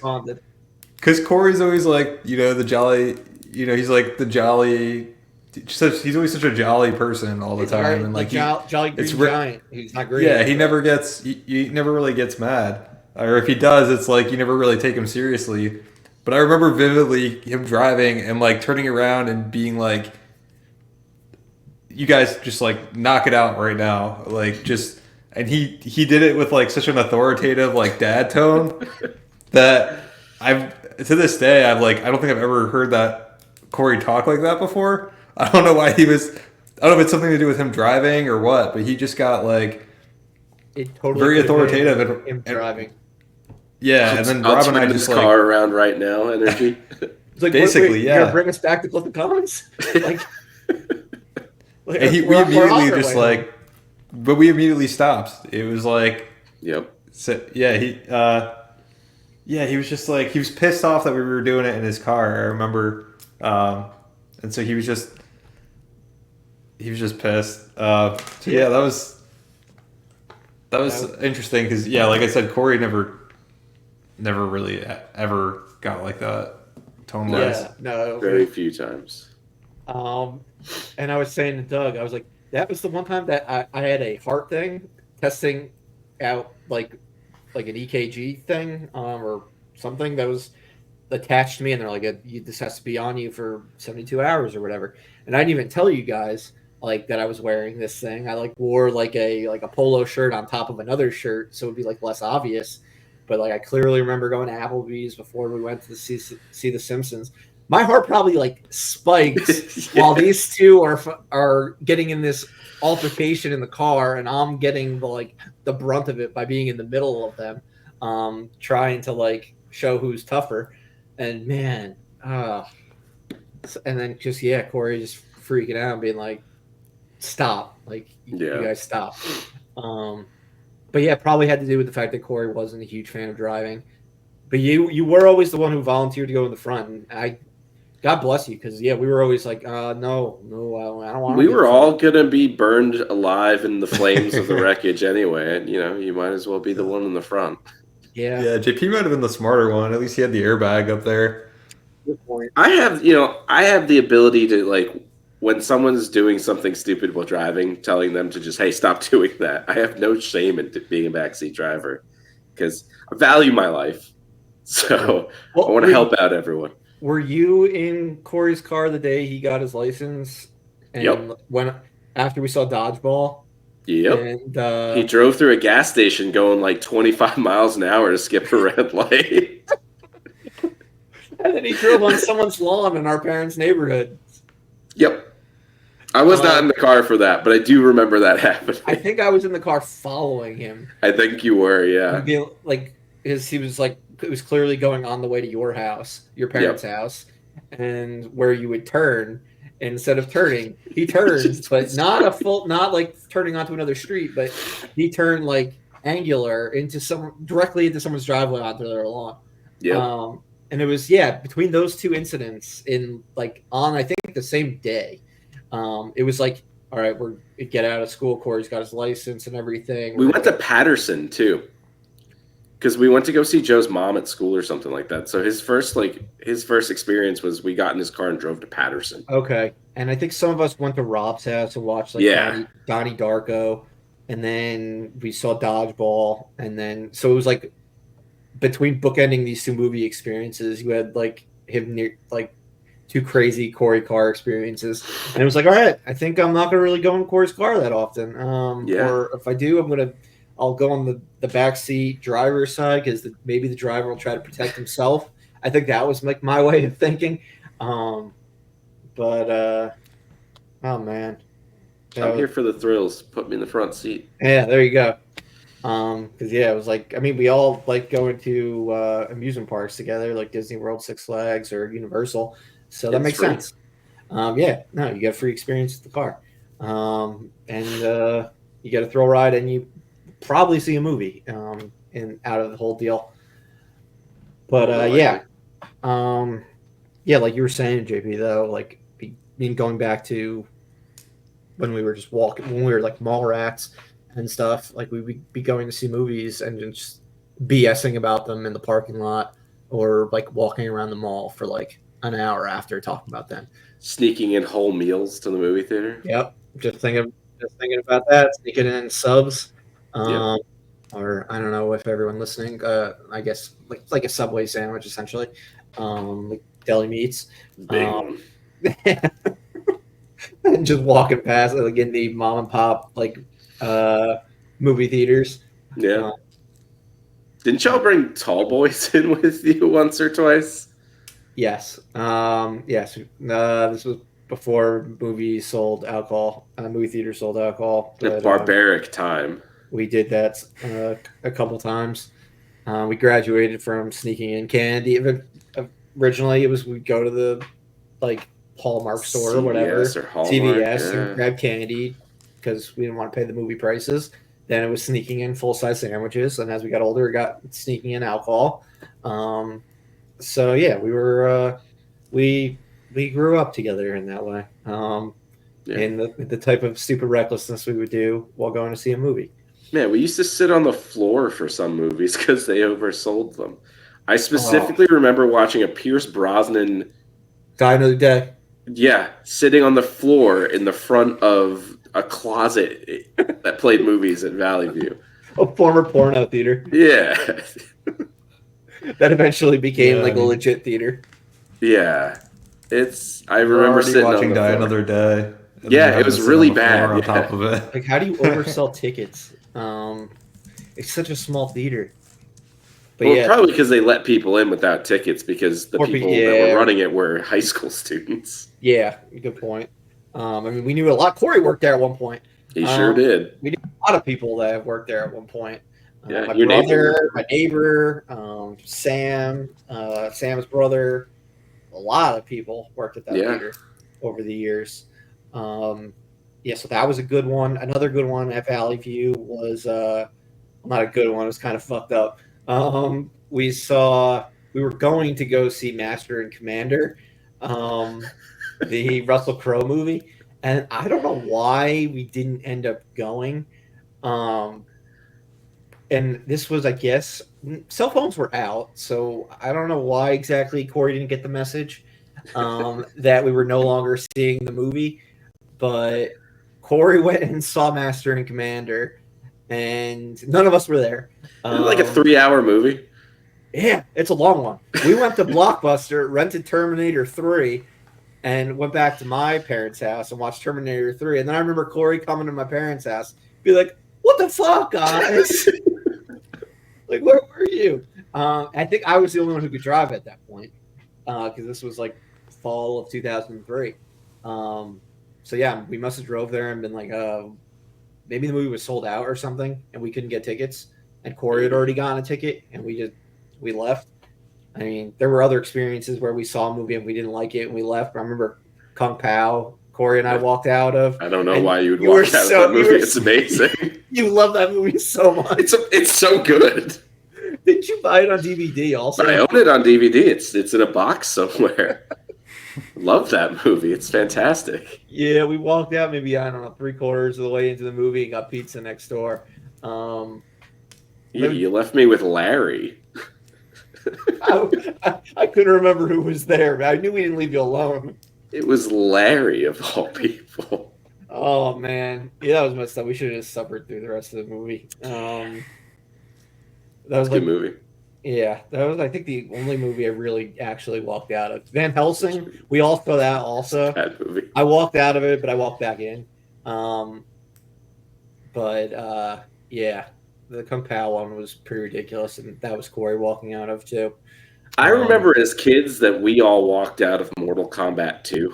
Corey's always like, the jolly, he's like the jolly. He's always such a jolly person all the time, and like jolly green giant. He's not green. Yeah, he never really gets mad, or if he does, it's like you never really take him seriously. But I remember vividly him driving and like turning around and being like, "You guys just like knock it out right now," like just. And he did it with like such an authoritative like dad tone that to this day I don't think I've ever heard that Corey talk like that before. I don't know why I don't know if it's something to do with him driving or what, but he just got like very authoritative and driving. Yeah, and then Rob and I just like car around right now energy. It's like basically, you're gonna bring us back to Clifton Commons? Like and we immediately just like. But we immediately stopped. It was like, yep. So, yeah, he was just like, he was pissed off that we were doing it in his car. I remember, and so he was just pissed. So yeah, that was interesting because like I said, Corey never really ever got like that tone wise. Yeah, no, very few times. And I was saying to Doug, I was like, that was the one time that I had a heart thing testing out like an EKG thing or something that was attached to me, and they're like, this has to be on you for 72 hours or whatever. And I didn't even tell you guys like that I was wearing this thing. I like wore like a polo shirt on top of another shirt, so it'd be like less obvious. But like I clearly remember going to Applebee's before we went to see the Simpsons. My heart probably like spiked while these two are getting in this altercation in the car, and I'm getting the brunt of it by being in the middle of them, trying to like show who's tougher. And man, and then just Corey just freaking out, and being like, "Stop! Like you guys stop." But yeah, probably had to do with the fact that Corey wasn't a huge fan of driving. But you were always the one who volunteered to go in the front, and God bless you, because we were always like, no, I don't want to. We were all gonna be burned alive in the flames of the wreckage anyway, and you might as well be the one in the front. Yeah. Yeah, JP might have been the smarter one. At least he had the airbag up there. Good point. I have the ability to like when someone's doing something stupid while driving, telling them to just, hey, stop doing that. I have no shame in being a backseat driver because I value my life. So I want to help out everyone. Were you in Corey's car the day he got his license? And after we saw Dodgeball? Yep. And he drove through a gas station going like 25 miles an hour to skip a red light. And then he drove on someone's lawn in our parents' neighborhood. Yep. I was not in the car for that, but I do remember that happening. I think I was in the car following him. I think you were, yeah. Like, he was like, it was clearly going on the way to your house, your parents' house, and where you would turn. Instead of turning, he turns, but not like turning onto another street, but he turned like angular directly into someone's driveway onto their lawn. Yep. And it was between those two incidents on I think the same day. It was like, all right, we're get out of school. Corey's got his license and everything. We went to Patterson too, because we went to go see Joe's mom at school or something like that. So his first experience was we got in his car and drove to Patterson. Okay, and I think some of us went to Rob's house and watched Donnie Darko, and then we saw Dodgeball, and then so it was like between bookending these two movie experiences, you had like him near like two crazy Corey car experiences, and it was like, all right, I think I'm not gonna really go in Corey's car that often. Or if I do, I'll go on the back seat driver's side because maybe the driver will try to protect himself. I think that was like my way of thinking. Oh man, I'm here for the thrills. Put me in the front seat. Yeah, there you go. Because it was like, I mean, we all like going to amusement parks together, like Disney World, Six Flags, or Universal. So that makes sense. You get free experience with the car, and you get a thrill ride, and you probably see a movie, and out of the whole deal. But like you were saying, JP, though, like going back to when we were just walking, when we were like mall rats and stuff, like we would be going to see movies and just BSing about them in the parking lot, or like walking around the mall for like an hour after talking about them. Sneaking in whole meals to the movie theater. Yep, just thinking about that. Sneaking in subs, or I don't know if everyone listening, I guess like a Subway sandwich essentially, like deli meats. Big one. And just walking past like in the mom and pop like movie theaters. Yeah. Didn't y'all bring Tall Boys in with you once or twice? Yes. Yes. This was before movie theaters sold alcohol. But, barbaric time. We did that a couple times. We graduated from sneaking in candy. Originally, we'd go to the like Hallmark store CVS or whatever, or Hallmark, CVS, and grab candy because we didn't want to pay the movie prices. Then it was sneaking in full-size sandwiches, and as we got older, it got sneaking in alcohol. So yeah, we were we grew up together in that way, and the type of stupid recklessness we would do while going to see a movie. Man, we used to sit on the floor for some movies because they oversold them. I specifically remember watching a Pierce Brosnan Die Another Day. Yeah, sitting on the floor in the front of a closet that played movies at Valley View. A former porno theater. Yeah. That eventually became like a legit theater. Yeah. I remember sitting watching on the Die floor. Another Day. Yeah, it was really bad. On top of it. Like, how do you oversell tickets? It's such a small theater. But probably because they let people in without tickets because the people that were running it were high school students. Yeah, good point. I mean, we knew a lot. Corey worked there at one point. He sure did. We knew a lot of people that have worked there at one point. Yeah, my brother, my neighbor, Sam, Sam's brother. A lot of people worked at that theater over the years. So that was a good one. Another good one at Valley View was not a good one. It was kind of fucked up. We were going to go see Master and Commander, the Russell Crowe movie, and I don't know why we didn't end up going. And this was, I guess, cell phones were out, so I don't know why exactly Corey didn't get the message that we were no longer seeing the movie, but Corey went and saw Master and Commander, and none of us were there. Like a 3-hour movie. Yeah, it's a long one. We went to Blockbuster, rented Terminator 3, and went back to my parents' house and watched Terminator 3. And then I remember Corey coming to my parents' house, be like, "What the fuck, guys? Like, where were you?" I think I was the only one who could drive at that point because this was like fall of 2003. So yeah, we must have drove there and been like, maybe the movie was sold out or something, and we couldn't get tickets. And Corey had already gotten a ticket, and we left. I mean, there were other experiences where we saw a movie and we didn't like it and we left. I remember Kung Pao, Corey and I walked out of. I don't know why you would walk out of that movie. It's amazing. You love that movie so much. It's so good. Did you buy it on DVD also? But I own it on DVD. It's in a box somewhere. Love that movie. It's fantastic. Yeah, we walked out maybe, I don't know, 3/4 of the way into the movie and got pizza next door. You left me with Larry. I couldn't remember who was there, but I knew we didn't leave you alone. It was Larry, of all people. Oh, man. Yeah, that was messed up. We should have just suffered through the rest of the movie. That was a good movie. Yeah, that was, I think, the only movie I really actually walked out of. Van Helsing, we all saw that also. Bad movie. I walked out of it, but I walked back in. Yeah, the Kung Pao one was pretty ridiculous, and that was Corey walking out of too. I remember as kids that we all walked out of Mortal Kombat 2.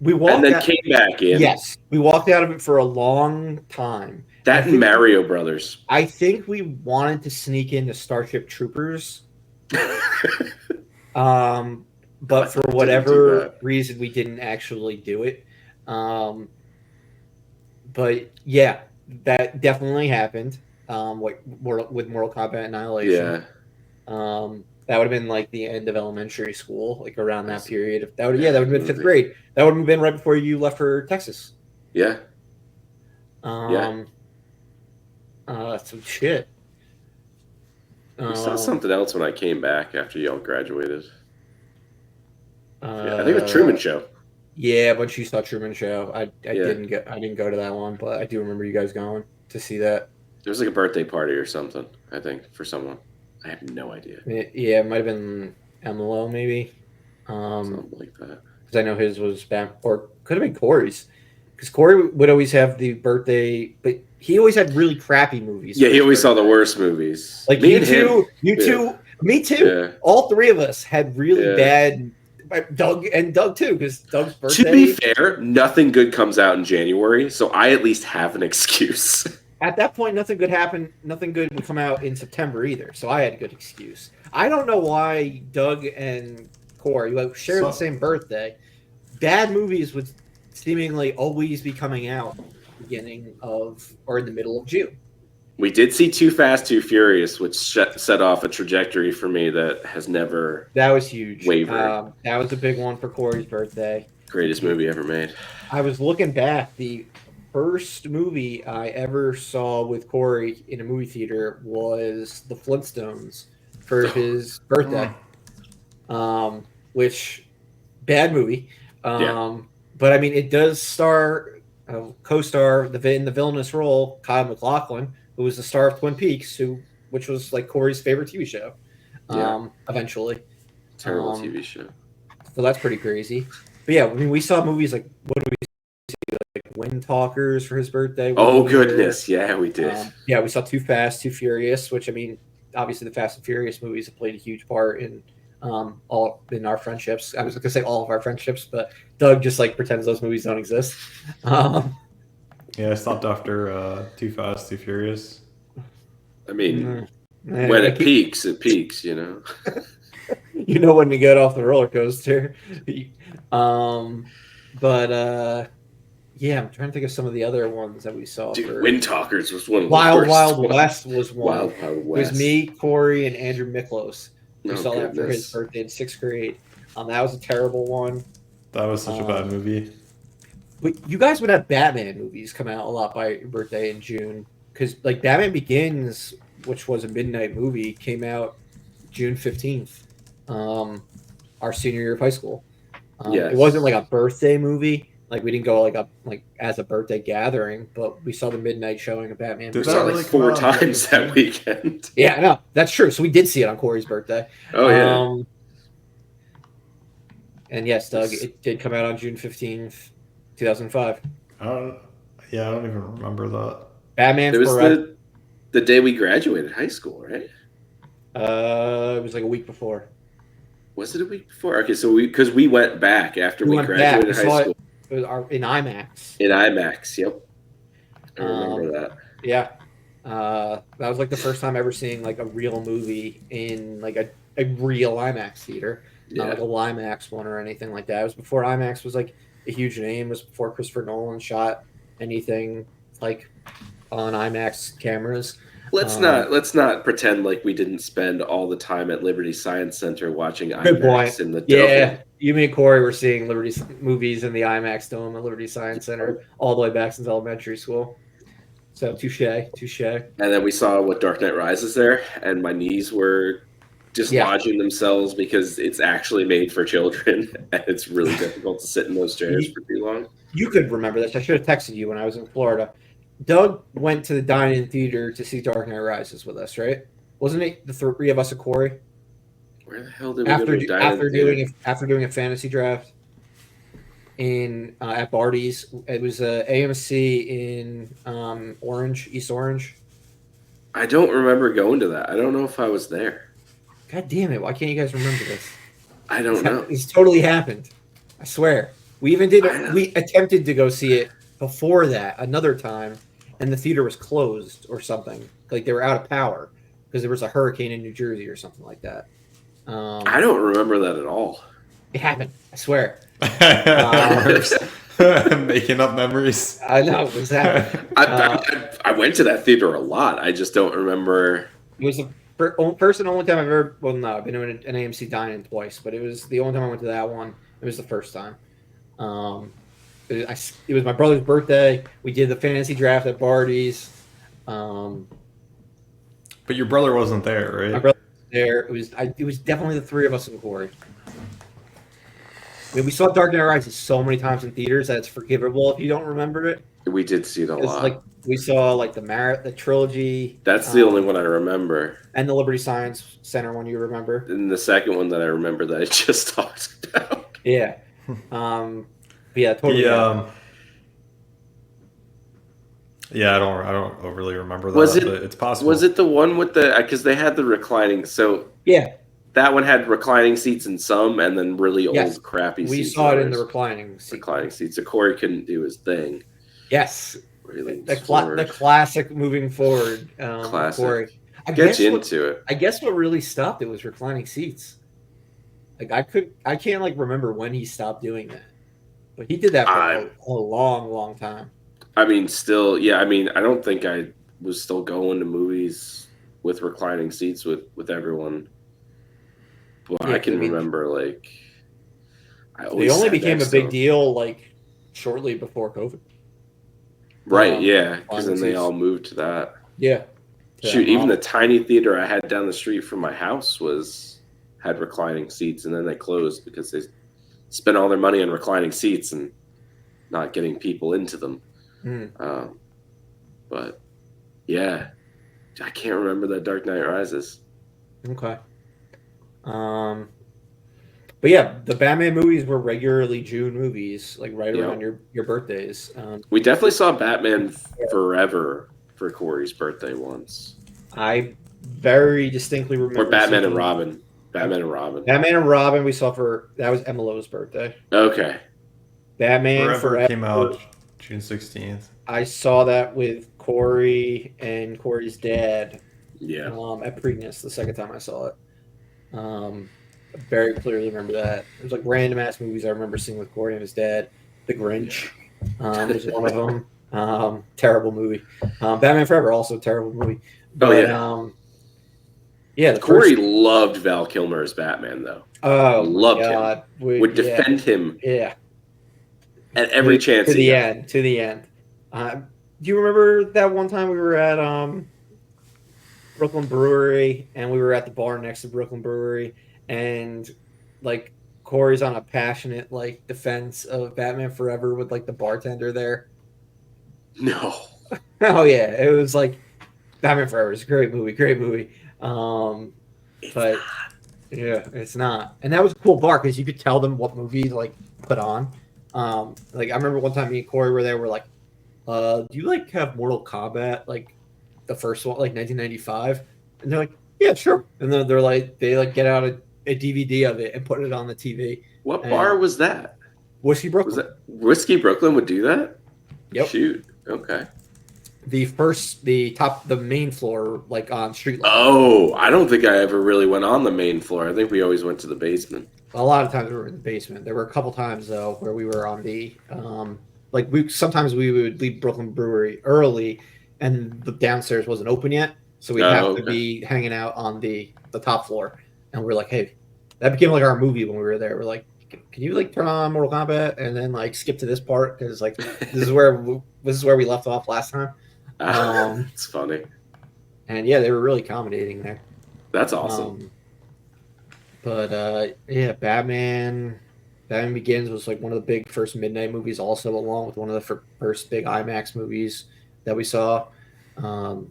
We walked and then came back in. Yes, we walked out of it for a long time. That and Mario Brothers. I think we wanted to sneak into Starship Troopers. But for whatever reason, we didn't actually do it. But yeah, that definitely happened. With Mortal Kombat Annihilation. Yeah. That would have been like the end of elementary school, like around that period. That would have been 5th grade. That would have been right before you left for Texas. Yeah. Some shit. We saw something else when I came back after y'all graduated. I think the Truman Show. Yeah, once you saw Truman Show, I didn't go to that one, but I do remember you guys going to see that. There was like a birthday party or something, I think, for someone. I have no idea. Yeah, it might have been Emilo, maybe. Something like that. Because I know his was back, or could have been Corey's. Because Corey would always have the birthday, but he always had really crappy movies. Yeah, he always saw the worst movies. Like me too. Me too. Yeah. All three of us had really bad. Doug too, because Doug's birthday. To be fair, nothing good comes out in January, so I at least have an excuse. At that point, nothing good happened. Nothing good would come out in September either, so I had a good excuse. I don't know why Doug and Corey share the same birthday. Bad movies would seemingly always be coming out beginning of or in the middle of June. We did see Too Fast, Too Furious, which set off a trajectory for me that has never That was huge. wavered. That was a big one for Corey's birthday. Greatest movie ever made. I was looking back. The first movie I ever saw with Corey in a movie theater was The Flintstones for his birthday. Which, bad movie. But I mean, it does star, co-star in the villainous role, Kyle MacLachlan, who was the star of Twin Peaks, which was like Corey's favorite TV show. Eventually, terrible TV show. So that's pretty crazy. But yeah, I mean, we saw movies like what do we see? Like Wind Talkers for his birthday. Oh goodness, yeah, we did. Yeah, we saw Too Fast, Too Furious, which I mean, obviously the Fast and Furious movies have played a huge part in all in our friendships. I was gonna say all of our friendships, but Doug just like pretends those movies don't exist. Yeah, I stopped after Too Fast, Too Furious. I mean, when it peaks, you know. You know when to get off the roller coaster. Yeah, I'm trying to think of some of the other ones that we saw. Dude, Wind Talkers was one of the Wild worst Wild West was one. Wild It was me, Corey, and Andrew Miklos. We saw that for his birthday in 6th grade. That was a terrible one. That was such a bad movie. But you guys would have Batman movies come out a lot by your birthday in June. Because like Batman Begins, which was a midnight movie, came out June 15th, our senior year of high school. It wasn't like a birthday movie. Like we didn't go like as a birthday gathering, but we saw the midnight showing of Batman. We saw it like 4 times that weekend. Yeah, no, that's true. So we did see it on Corey's birthday. Oh yeah. And yes, Doug, it did come out on June 15th, 2005. I don't even remember that. Batman. It was the day we graduated high school, right? It was like a week before. Was it a week before? Okay, so because we went back after we graduated high school. in IMAX. In IMAX, yep. I remember that. Yeah. That was like the first time ever seeing like a real movie in like a real IMAX theater, not like a Limax one or anything like that. It was before IMAX was like a huge name. It was before Christopher Nolan shot anything like on IMAX cameras. Let's not pretend like we didn't spend all the time at Liberty Science Center watching Good IMAX point. in the dome. Yeah, you and Corey were seeing Liberty movies in the IMAX dome at Liberty Science Center all the way back since elementary school. So touche. And then we saw what Dark Knight Rises there, and my knees were dislodging themselves because it's actually made for children, and it's really difficult to sit in those chairs for too long. You could remember this. I should have texted you when I was in Florida. Doug went to the dine-in theater to see Dark Knight Rises with us, right? Wasn't it the three of us and Corey? Where the hell did we go to the dine-in after doing a fantasy draft in at Barty's? It was AMC in East Orange. I don't remember going to that. I don't know if I was there. God damn it! Why can't you guys remember this? I don't know. It's totally happened. I swear. We even did. We attempted to go see it before that another time, and the theater was closed or something. Like they were out of power because there was a hurricane in New Jersey or something like that. I don't remember that at all. It happened. I swear. Making up memories. I know. It was happening. I went to that theater a lot. I just don't remember. It was the first and only time I've ever. Well, no, I've been to an AMC dine-in twice, but it was the only time I went to that one. It was the first time. It was my brother's birthday. We did the fantasy draft at Barty's. But your brother wasn't there, right? My brother was there. It was definitely the three of us and Corey. I mean, we saw Dark Knight Rises so many times in theaters that it's forgivable if you don't remember it. We did see it a lot. Like we saw like the trilogy. That's the only one I remember. And the Liberty Science Center one you remember. And the second one that I remember that I just talked about. Yeah. Yeah, totally. Yeah, I don't overly remember that. Was it? But it's possible. Was it the one with the? Because they had the reclining. So yeah, that one had reclining seats in some, and then really old crappy seats. We saw it in the reclining seats. Reclining seats. So Corey couldn't do his thing. Yes, really. The classic moving forward. Classic. Corey. Get you into it. I guess what really stopped it was reclining seats. Like I can't like remember when he stopped doing that, but he did that for a long, long time. I mean, still, yeah. I mean, I don't think I was still going to movies with reclining seats with everyone. But I can remember like they only became a big deal like shortly before COVID. Right. Yeah. Because then they all moved to that. Yeah. Shoot, even the tiny theater I had down the street from my house had reclining seats, and then they closed because they spent all their money on reclining seats and not getting people into them. But yeah, I can't remember that Dark Knight Rises. Okay. But yeah, the Batman movies were regularly June movies, like right around your birthdays. We definitely saw Batman Forever for Corey's birthday once. I very distinctly remember. Or Batman and Robin. Batman and Robin we saw that was Emilo's birthday. Okay. Batman Forever came out June 16th. I saw that with Corey and Corey's dad. Yeah. At Preakness the second time I saw it. I very clearly remember that. It was like random ass movies I remember seeing with Corey and his dad. The Grinch was one of them. Terrible movie. Batman Forever, also a terrible movie. But, yeah. Corey loved Val Kilmer as Batman, though. Oh, loved him. Would defend him. Yeah. At every chance. To the end. Do you remember that one time we were at Brooklyn Brewery and we were at the bar next to Brooklyn Brewery and like Corey's on a passionate like defense of Batman Forever with like the bartender there? No. Oh yeah, it was like Batman Forever is a great movie. But yeah, it's not. And that was a cool bar because you could tell them what movie to like put on. Like I remember one time me and Corey were there. We're like, "Do you like have Mortal Kombat like the first one, like 1995?" And they're like, "Yeah, sure." And then they get out a DVD of it and put it on the TV. What bar was that? Whiskey Was Brooklyn. that Whiskey Brooklyn would do that? Yep. Shoot. Okay. The main floor, like on street level. Oh, I don't think I ever really went on the main floor. I think we always went to the basement. A lot of times we were in the basement. There were a couple times though where we were on the sometimes we would leave Brooklyn Brewery early, and the downstairs wasn't open yet, so we'd have to be hanging out on the top floor. And we're like, hey, that became like our movie when we were there. We're like, can you like turn on Mortal Kombat and then like skip to this part because like this is where we left off last time. It's funny. And yeah, they were really accommodating there. That's awesome. Yeah, Batman Begins was like one of the big first midnight movies, also along with one of the first big IMAX movies that we saw. What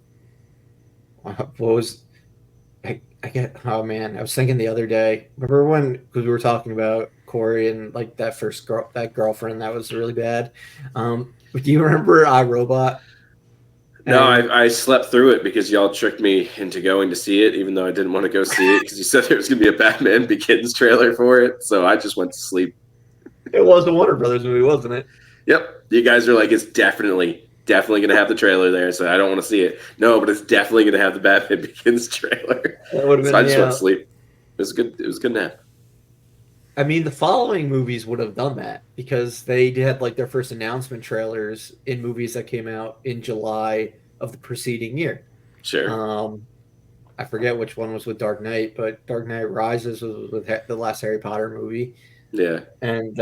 was I get? Oh man, I was thinking the other day. Remember when because we were talking about Corey and like that girlfriend that was really bad. Do you remember iRobot? No, I slept through it because y'all tricked me into going to see it, even though I didn't want to go see it because you said there was going to be a Batman Begins trailer for it. So I just went to sleep. It was a Warner Brothers movie, wasn't it? Yep. You guys are like, it's definitely going to have the trailer there. So I don't want to see it. No, but it's definitely going to have the Batman Begins trailer. That would have been, so I just went to sleep. It was good. It was a good nap. I mean, the following movies would have done that because they had like their first announcement trailers in movies that came out in July of the preceding year. Sure. I forget which one was with Dark Knight, but Dark Knight Rises was with the last Harry Potter movie. Yeah. And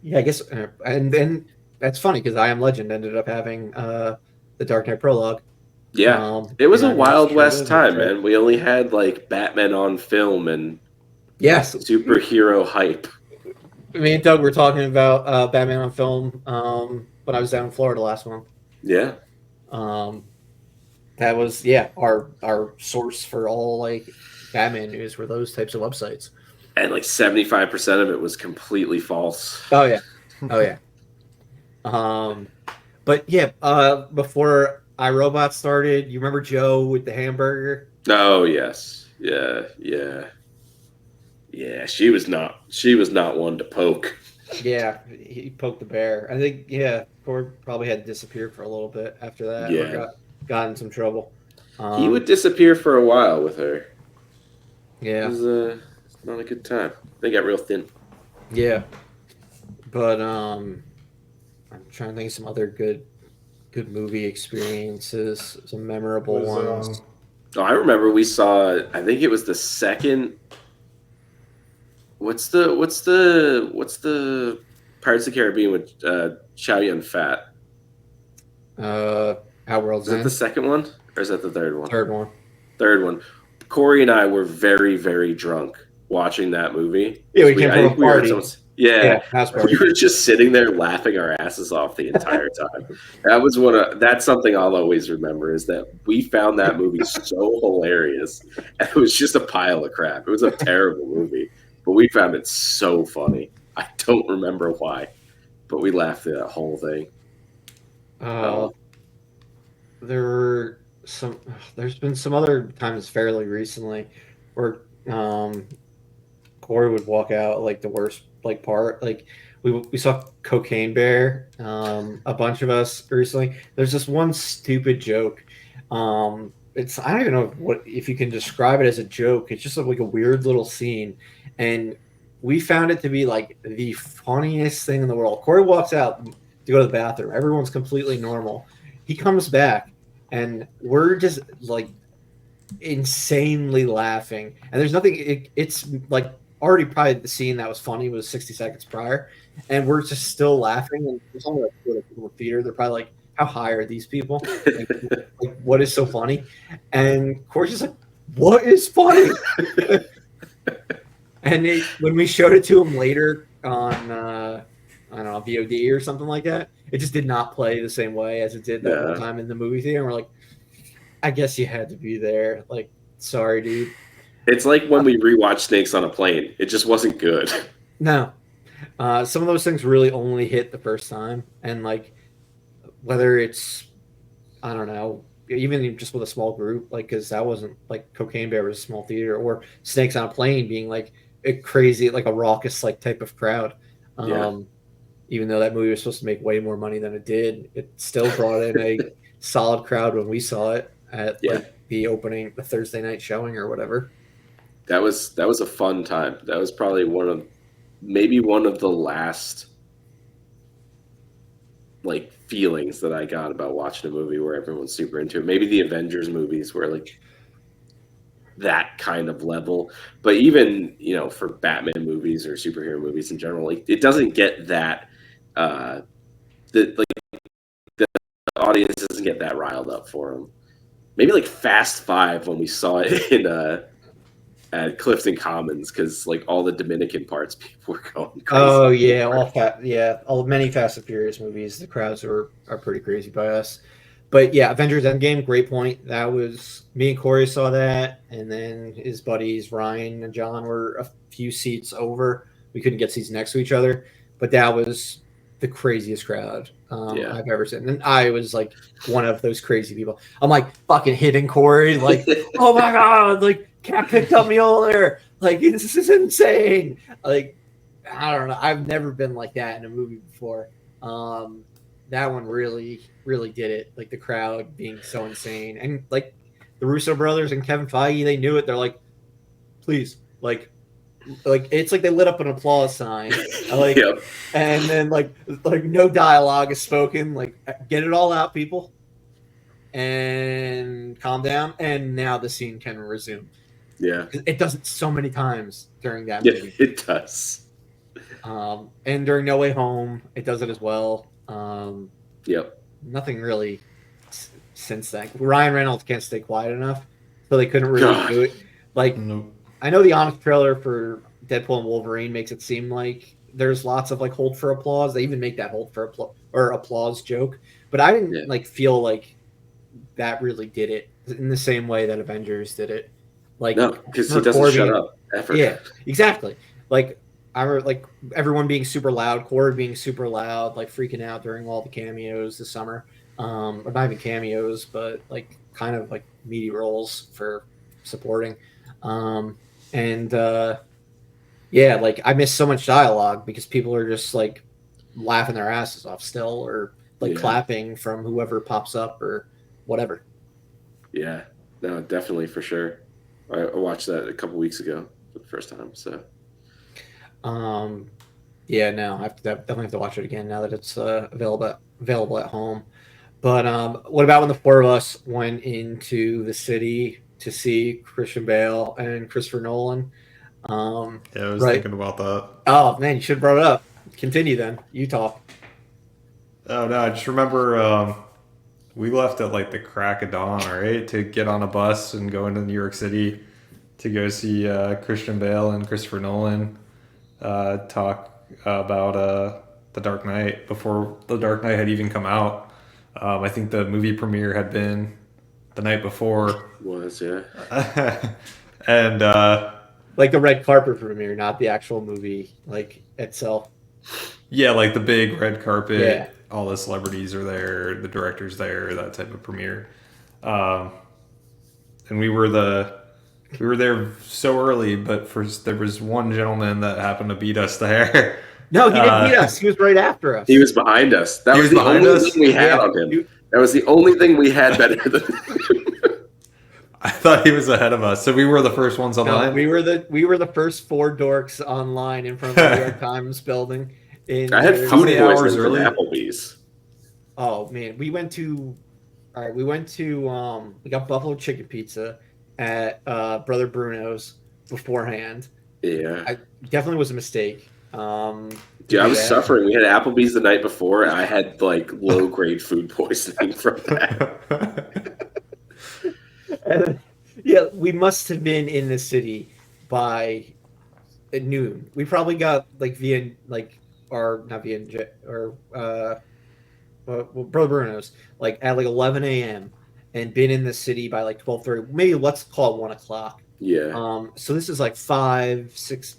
yeah, I guess, and then that's funny because I Am Legend ended up having the Dark Knight prologue. Yeah, it was a Wild West time, man. We only had like Batman on film and superhero hype. Me and Doug were talking about Batman on film when I was down in Florida last month. Yeah. That was our source for all like Batman news were those types of websites. And like 75% of it was completely false. Oh yeah. But yeah, before iRobot started, you remember Joe with the hamburger? Oh yes. Yeah. She was not one to poke. Yeah, he poked the bear. I think Corey probably had to disappear for a little bit after that. Yeah. Or got in some trouble. He would disappear for a while with her. Yeah. It was not a good time. They got real thin. Yeah. But I'm trying to think of some other good movie experiences, some memorable ones. Oh, I remember we saw, I think it was the second. What's the Pirates of the Caribbean with Chow Yun Fat? Outworld's Is that the second one? Or is that the third one? Third one. Corey and I were very, very drunk watching that movie. Yeah, we came from a party. House party. We were just sitting there laughing our asses off the entire time. That's something I'll always remember is that we found that movie so hilarious. And it was just a pile of crap. It was a terrible movie. But we found it so funny. I don't remember why, but we laughed at that whole thing. There's been some other times fairly recently where Corey would walk out like the worst like part. Like we saw Cocaine Bear, a bunch of us recently. There's this one stupid joke. I don't even know if you can describe it as a joke. It's just like a weird little scene. And we found it to be like the funniest thing in the world. Corey walks out to go to the bathroom. Everyone's completely normal. He comes back and we're just like insanely laughing. And there's nothing, it's like already probably the scene that was funny was 60 seconds prior. And we're just still laughing. And there's only like 4 people in the theater. They're probably like, how high are these people? Like, what is so funny? And Corey's just like, what is funny? And when we showed it to him later on, I don't know, VOD or something like that, it just did not play the same way as it did that one time in the movie theater. And we're like, I guess you had to be there. Like, sorry, dude. It's like when we rewatched Snakes on a Plane. It just wasn't good. No. Some of those things really only hit the first time. And, like, whether it's, I don't know, even just with a small group, like, because that wasn't, like, Cocaine Bear was a small theater, or Snakes on a Plane being, like, a crazy, like, a raucous, like, type of crowd. Yeah. Even though that movie was supposed to make way more money than it did, it still brought in a solid crowd when we saw it at Yeah. like the Thursday night showing or whatever. That was a fun time. That was probably one of the last like feelings that I got about watching a movie where everyone's super into it. Maybe the Avengers movies were like that kind of level, but even for Batman movies or superhero movies in general, like it doesn't get that. The audience doesn't get that riled up for them. Maybe like Fast Five when we saw it in at Clifton Commons because like all the Dominican parts people were going crazy. Oh yeah, all many Fast and Furious movies. The crowds are pretty crazy by us. But yeah, Avengers Endgame, great point. That was me and Corey saw that, and then his buddies Ryan and John were a few seats over. We couldn't get seats next to each other, but that was the craziest crowd I've ever seen. And I was like one of those crazy people. I'm like fucking hitting Corey, like, oh my god, like Cat picked up Mjolnir. Like this is insane. Like I don't know. I've never been like that in a movie before. That one really did it. Like the crowd being so insane, and like the Russo brothers and Kevin Feige, they knew it. They're like, please, like it's like they lit up an applause sign, like, yep. And then like no dialogue is spoken. Like get it all out, people, and calm down. And now the scene can resume. Yeah, it does it so many times during that movie. Yeah, it does. And during No Way Home, it does it as well. Yep. Nothing really since then. Ryan Reynolds can't stay quiet enough, so they couldn't really do it. Like, nope. I know the honest trailer for Deadpool and Wolverine makes it seem like there's lots of like hold for applause. They even make that hold for applause joke, but I didn't like feel like that really did it in the same way that Avengers did it. Like, no, because he doesn't shut up ever. Yeah, exactly. Like I remember like everyone being super loud, Corey being super loud, like freaking out during all the cameos this summer. Or not even cameos, but like kind of like meaty roles for supporting. Yeah, like I miss so much dialogue because people are just like laughing their asses off still, or like clapping from whoever pops up or whatever. Yeah, no, definitely for sure. I watched that a couple weeks ago for the first time. So, yeah, no, I definitely have to watch it again now that it's available at home. But what about when the four of us went into the city to see Christian Bale and Christopher Nolan? Yeah, I was thinking about that. Oh man, you should have brought it up. Continue then. You talk. Oh no, I just remember we left at like the crack of dawn, right, to get on a bus and go into New York City to go see Christian Bale and Christopher Nolan talk about The Dark Knight before The Dark Knight had even come out. I think the movie premiere had been the night before. And like the red carpet premiere, not the actual movie like itself. Yeah, like the big red carpet. Yeah. All the celebrities are there, the director's there, that type of premiere. And we were there so early, but there was one gentleman that happened to beat us there. No, he didn't beat us. He was right after us. He was behind us. That was the only thing we had on him. That was the only thing we had better than I thought he was ahead of us. So we were the first ones online? No, we were the first four dorks online in front of the New York Times building. I had how many hours early? Applebee's. Oh man, we got buffalo chicken pizza at Brother Bruno's beforehand. Yeah. I definitely was a mistake. Dude, I was suffering. We had Applebee's the night before. I had like low grade food poisoning from that. Yeah, we must have been in the city by noon. We probably got like Brother Bruno's like at like 11 a.m. and been in the city by like 12:30. Maybe let's call it 1 o'clock. Yeah. So this is like 5-6,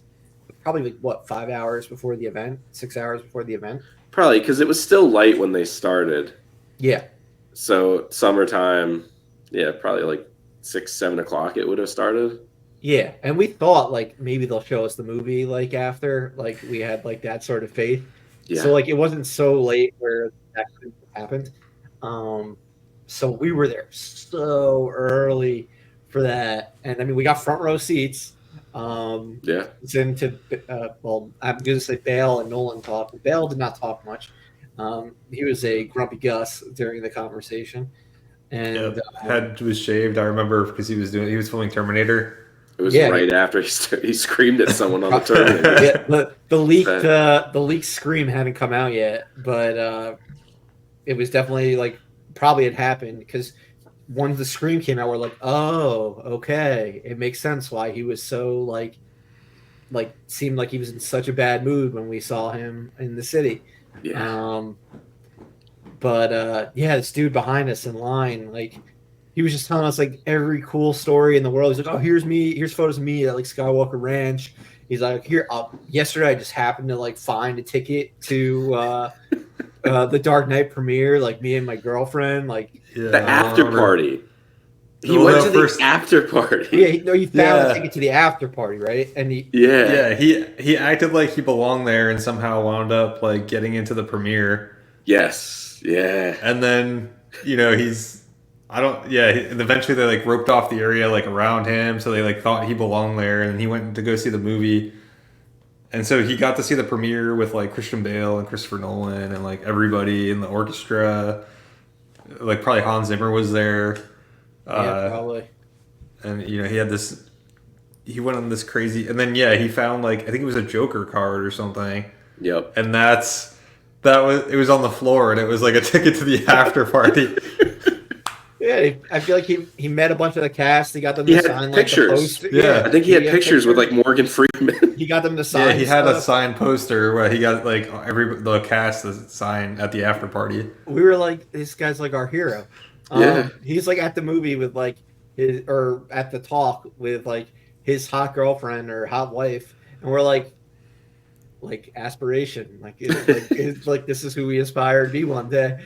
probably like what 5 hours before the event, 6 hours before the event. Probably because it was still light when they started. Yeah. So summertime, yeah, probably like 6-7 o'clock it would have started. Yeah, and we thought like maybe they'll show us the movie like after, like we had like that sort of faith. Yeah. So like it wasn't so late where that couldn't have happened. Um, so we were there so early for that, and I mean we got front row seats. Yeah. It's into well, I'm going to say Bale and Nolan talked. Bale did not talk much. He was a grumpy Gus during the conversation, and Head was shaved. I remember because he was filming Terminator. It was right after he screamed at someone on the Terminator. Yeah, the leaked scream hadn't come out yet, but it was definitely like probably had happened because once the scream came out, we're like, oh, okay, it makes sense why he was so like seemed like he was in such a bad mood when we saw him in the city. Yeah. But yeah, this dude behind us in line, like he was just telling us like every cool story in the world. He's like, "Oh, here's photos of me at like Skywalker Ranch." He's like, "Here, yesterday I just happened to like find a ticket to the Dark Knight premiere. Like me and my girlfriend, like the after party. He went to the after party. Yeah, you found a ticket to the after party, right? And he acted like he belonged there and somehow wound up like getting into the premiere. Yes, yeah. And then eventually they like roped off the area like around him, so they like thought he belonged there, and he went to go see the movie. And so he got to see the premiere with like Christian Bale and Christopher Nolan and like everybody in the orchestra. Like probably Hans Zimmer was there. Yeah, probably. And he went on this crazy, and then he found like I think it was a Joker card or something. Yep. And it was on the floor, and it was like a ticket to the after party. Yeah, I feel like he met a bunch of the cast. He got them to sign pictures. Like the poster. Yeah, I think he had pictures with like Morgan Freeman. He got them to sign. Yeah, he had a signed poster where he got like the cast to sign at the after party. We were like, this guy's like our hero. He's like at the movie with like or at the talk with like his hot girlfriend or hot wife, and we're like aspiration, it's like this is who we aspire to be one day.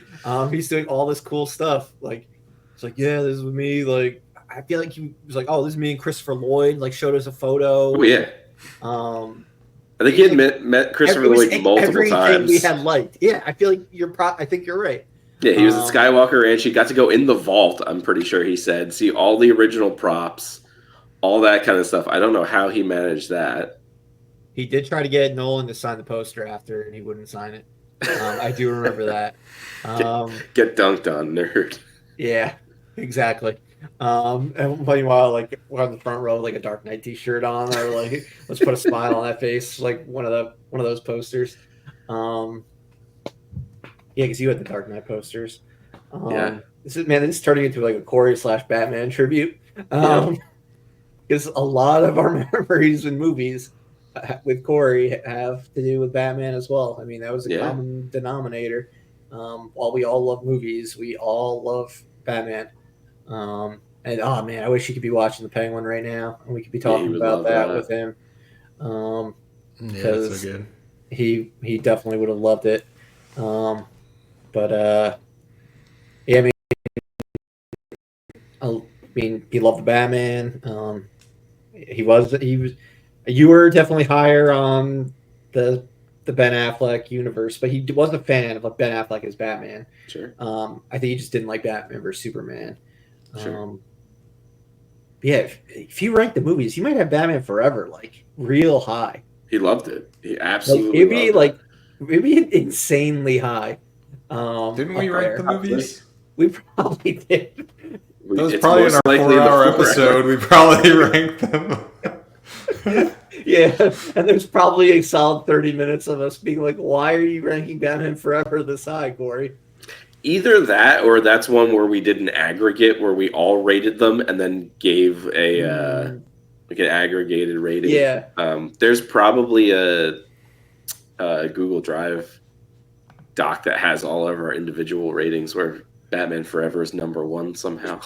He's doing all this cool stuff. Like it's like, yeah, this is with me. Like I feel like he was like, oh, this is me and Christopher Lloyd. Like showed us a photo. Oh yeah. I think he had met Christopher Lloyd multiple times. We had liked. Yeah, I feel like I think you're right. Yeah, he was at Skywalker Ranch. He got to go in the vault, I'm pretty sure he said, see all the original props, all that kind of stuff. I don't know how he managed that. He did try to get Nolan to sign the poster after, and he wouldn't sign it. I do remember that. Get dunked on, nerd. Yeah, exactly. And meanwhile, like we're on the front row, like a Dark Knight T-shirt on, or like let's put a smile on that face, like one of those posters. Yeah, because you had the Dark Knight posters. This is turning into like a Corey/Batman tribute. Because a lot of our memories and movies with Corey have to do with Batman as well. I mean, that was a common denominator. While we all love movies, we all love Batman. And oh man, I wish he could be watching the Penguin right now, and we could be talking about that with him. Because so good. He definitely would have loved it. But yeah, I mean, he loved the Batman. You were definitely higher on the Ben Affleck universe, but he was a fan of like Ben Affleck as Batman. Sure. I think he just didn't like Batman versus Superman. Sure. Yeah, if you rank the movies, you might have Batman Forever like real high. He loved it. He absolutely loved it. Maybe insanely high. Didn't we rank the movies? We probably did. That was probably in our 4-hour episode. We probably ranked them. Yeah, and there's probably a solid 30 minutes of us being like, why are you ranking Batman Forever this high, Corey? Either that or that's one where we did an aggregate where we all rated them and then gave a like an aggregated rating. Yeah. There's probably a Google Drive doc that has all of our individual ratings where Batman Forever is number one somehow.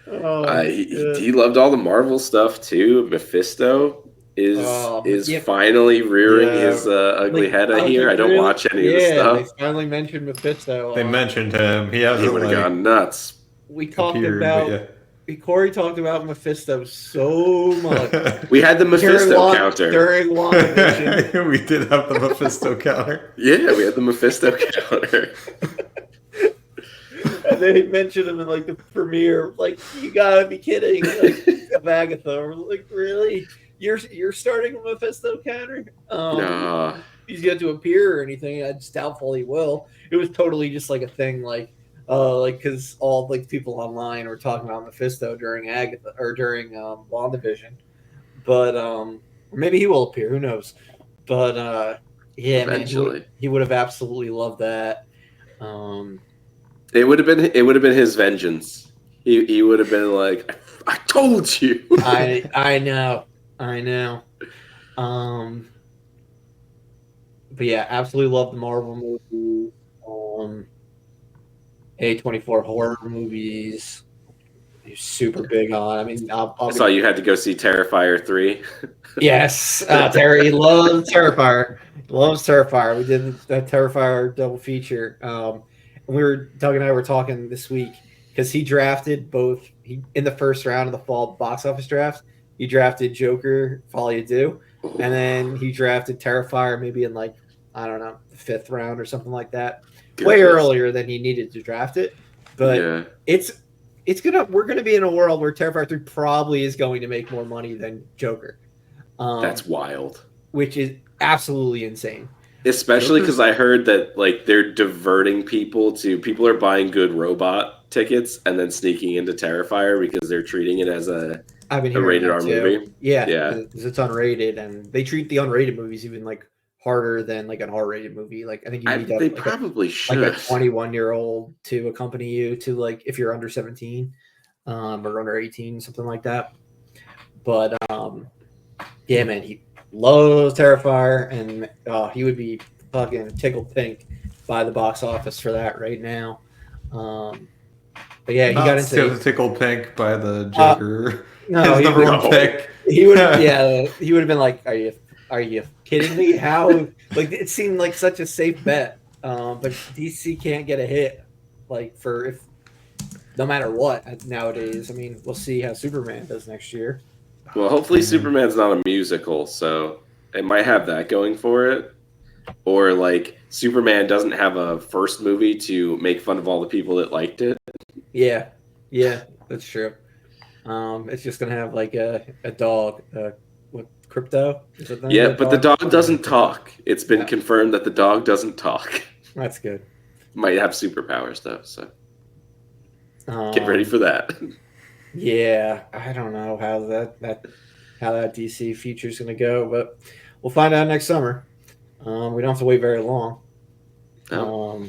He loved all the Marvel stuff too. Mephisto is finally rearing his ugly head here. I don't watch any of the stuff. They finally mentioned Mephisto. They mentioned him. He would have gone nuts. We talked about Corey talked about Mephisto so much. We had the Mephisto counter. During WandaVision. We did have the Mephisto counter. Yeah, we had the Mephisto counter. And they mentioned him in like the premiere. Like, you gotta be kidding! Like, of Agatha. We're like, really? You're starting a Mephisto counter? No. He's yet to appear or anything. It's doubtful he will. It was totally just like a thing, like because all like people online were talking about Mephisto during Agatha or during WandaVision, but maybe he will appear. Who knows? But yeah, eventually, man, he would have absolutely loved that. It would have been his vengeance. He would have been like, I told you. I know. But yeah, absolutely love the Marvel movies. A24 horror movies. He's super big on. I mean, I saw you had to go see Terrifier 3. Yes, Terry loves Terrifier. Loves Terrifier. We did that Terrifier double feature. Doug and I were talking this week because he drafted both. In the first round of the fall box office draft, he drafted Joker, Folly Do, and then he drafted Terrifier maybe in like, I don't know, the 5th round or something like that. Way earlier than he needed to draft it. But yeah. We're gonna be in a world where Terrifier 3 probably is going to make more money than Joker. That's wild. Which is absolutely insane. Especially because I heard that like they're diverting people are buying Good Robot tickets and then sneaking into Terrifier because they're treating it as a rated R movie. Yeah, because it's unrated, and they treat the unrated movies even like harder than like an R-rated movie. Like I think you need to have probably should like a 21-year-old to accompany you to like if you're under 17 or under 18, something like that. But yeah, man, he loves Terrifier, and he would be fucking tickled pink by the box office for that right now. But yeah, he got into tickled pink by the Joker. No, his number one pick. He would, he would have been like, "Are you kidding me? How?" Like it seemed like such a safe bet, but DC can't get a hit, like no matter what nowadays. I mean, we'll see how Superman does next year. Well, hopefully Superman's not a musical, so it might have that going for it. Or like Superman doesn't have a first movie to make fun of all the people that liked it. Yeah, that's true. It's just gonna have like a dog. What, Crypto? Yeah, but the dog doesn't talk. It's been confirmed that the dog doesn't talk. That's good. Might have superpowers though, so get ready for that. Yeah, I don't know how that DC feature is going to go, but we'll find out next summer. We don't have to wait very long. Oh.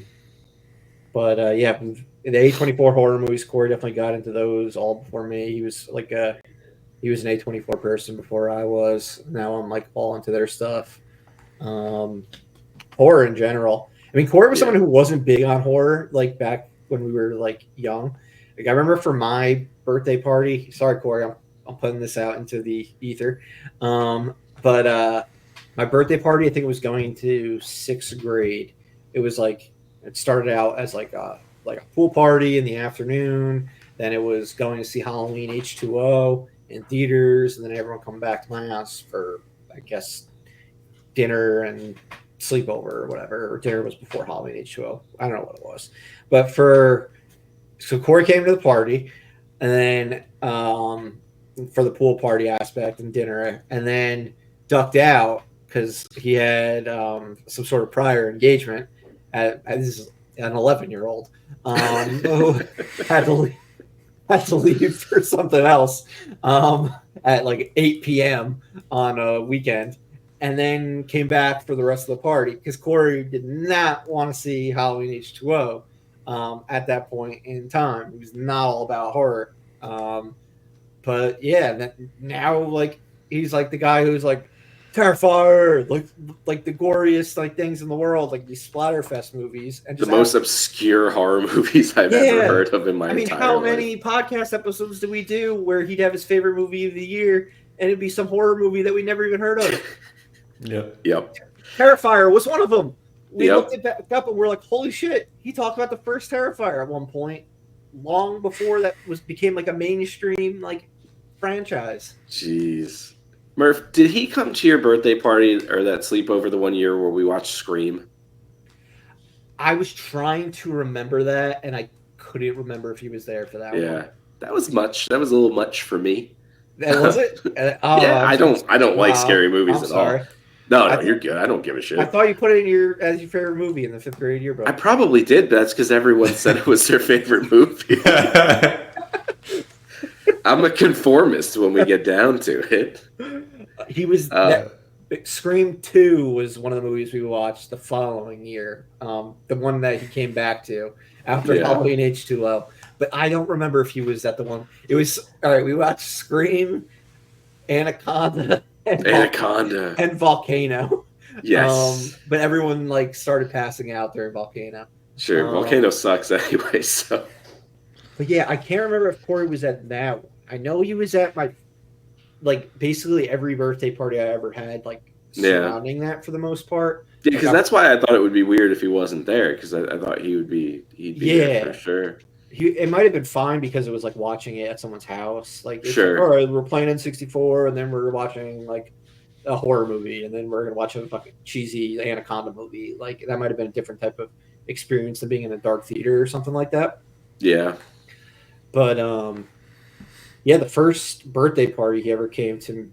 But yeah, the A24 horror movies, Corey definitely got into those all before me. He was like he was an A24 person before I was. Now I'm like all into their stuff. Horror in general. I mean, Corey was someone who wasn't big on horror like back when we were like young. Like I remember for my birthday party. Sorry, Corey, I'm putting this out into the ether. But my birthday party, I think it was going to 6th grade. It was like it started out as like a pool party in the afternoon. Then it was going to see Halloween H2O in theaters, and then everyone coming back to my house for I guess dinner and sleepover or whatever. Or dinner was before Halloween H2O. I don't know what it was, but so Corey came to the party, and then for the pool party aspect and dinner, and then ducked out because he had some sort of prior engagement. This is an 11-year-old who had to leave for something else at like 8 p.m. on a weekend, and then came back for the rest of the party because Corey did not want to see Halloween H2O. At that point in time, he was not all about horror. But yeah, now like he's like the guy who's like Terrifier, like the goriest like things in the world, like these Splatterfest movies, and the most obscure horror movies I've ever heard of in my entire life. How many podcast episodes did we do where he'd have his favorite movie of the year, and it'd be some horror movie that we never even heard of? Yep. Terrifier was one of them. We looked it back up and we're like, holy shit, he talked about the first Terrifier at one point. long before that became like a mainstream like franchise. Jeez. Murph, did he come to your birthday party or that sleepover the one year where we watched Scream? I was trying to remember that, and I couldn't remember if he was there for that one. Yeah, that was much. That was a little much for me. That was it. Yeah, I don't like scary movies I'm at sorry. all. No, you're good. I don't give a shit. I thought you put it in as your favorite movie in the 5th grade yearbook. I probably did, but that's because everyone said it was their favorite movie. I'm a conformist when we get down to it. He was Scream 2 was one of the movies we watched the following year. The one that he came back to after Halloween H2O. But I don't remember if he was at the one. It was all right. We watched Scream, Anaconda, and Volcano. Yes. But everyone like started passing out during Volcano. Sure, Volcano sucks anyway. So. But yeah, I can't remember if Corey was at that one. I know he was at my, like, basically every birthday party I ever had, like, surrounding that for the most part. Yeah, because that's why I thought it would be weird if he wasn't there, because I thought he'd be there for sure. It might have been fine because it was like watching it at someone's house. Like, it's sure. Like, all right, we're playing N64, and then we're watching like a horror movie, and then we're gonna watch a fucking cheesy Anaconda movie. Like, that might have been a different type of experience than being in a dark theater or something like that. Yeah. But yeah, the first birthday party he ever came to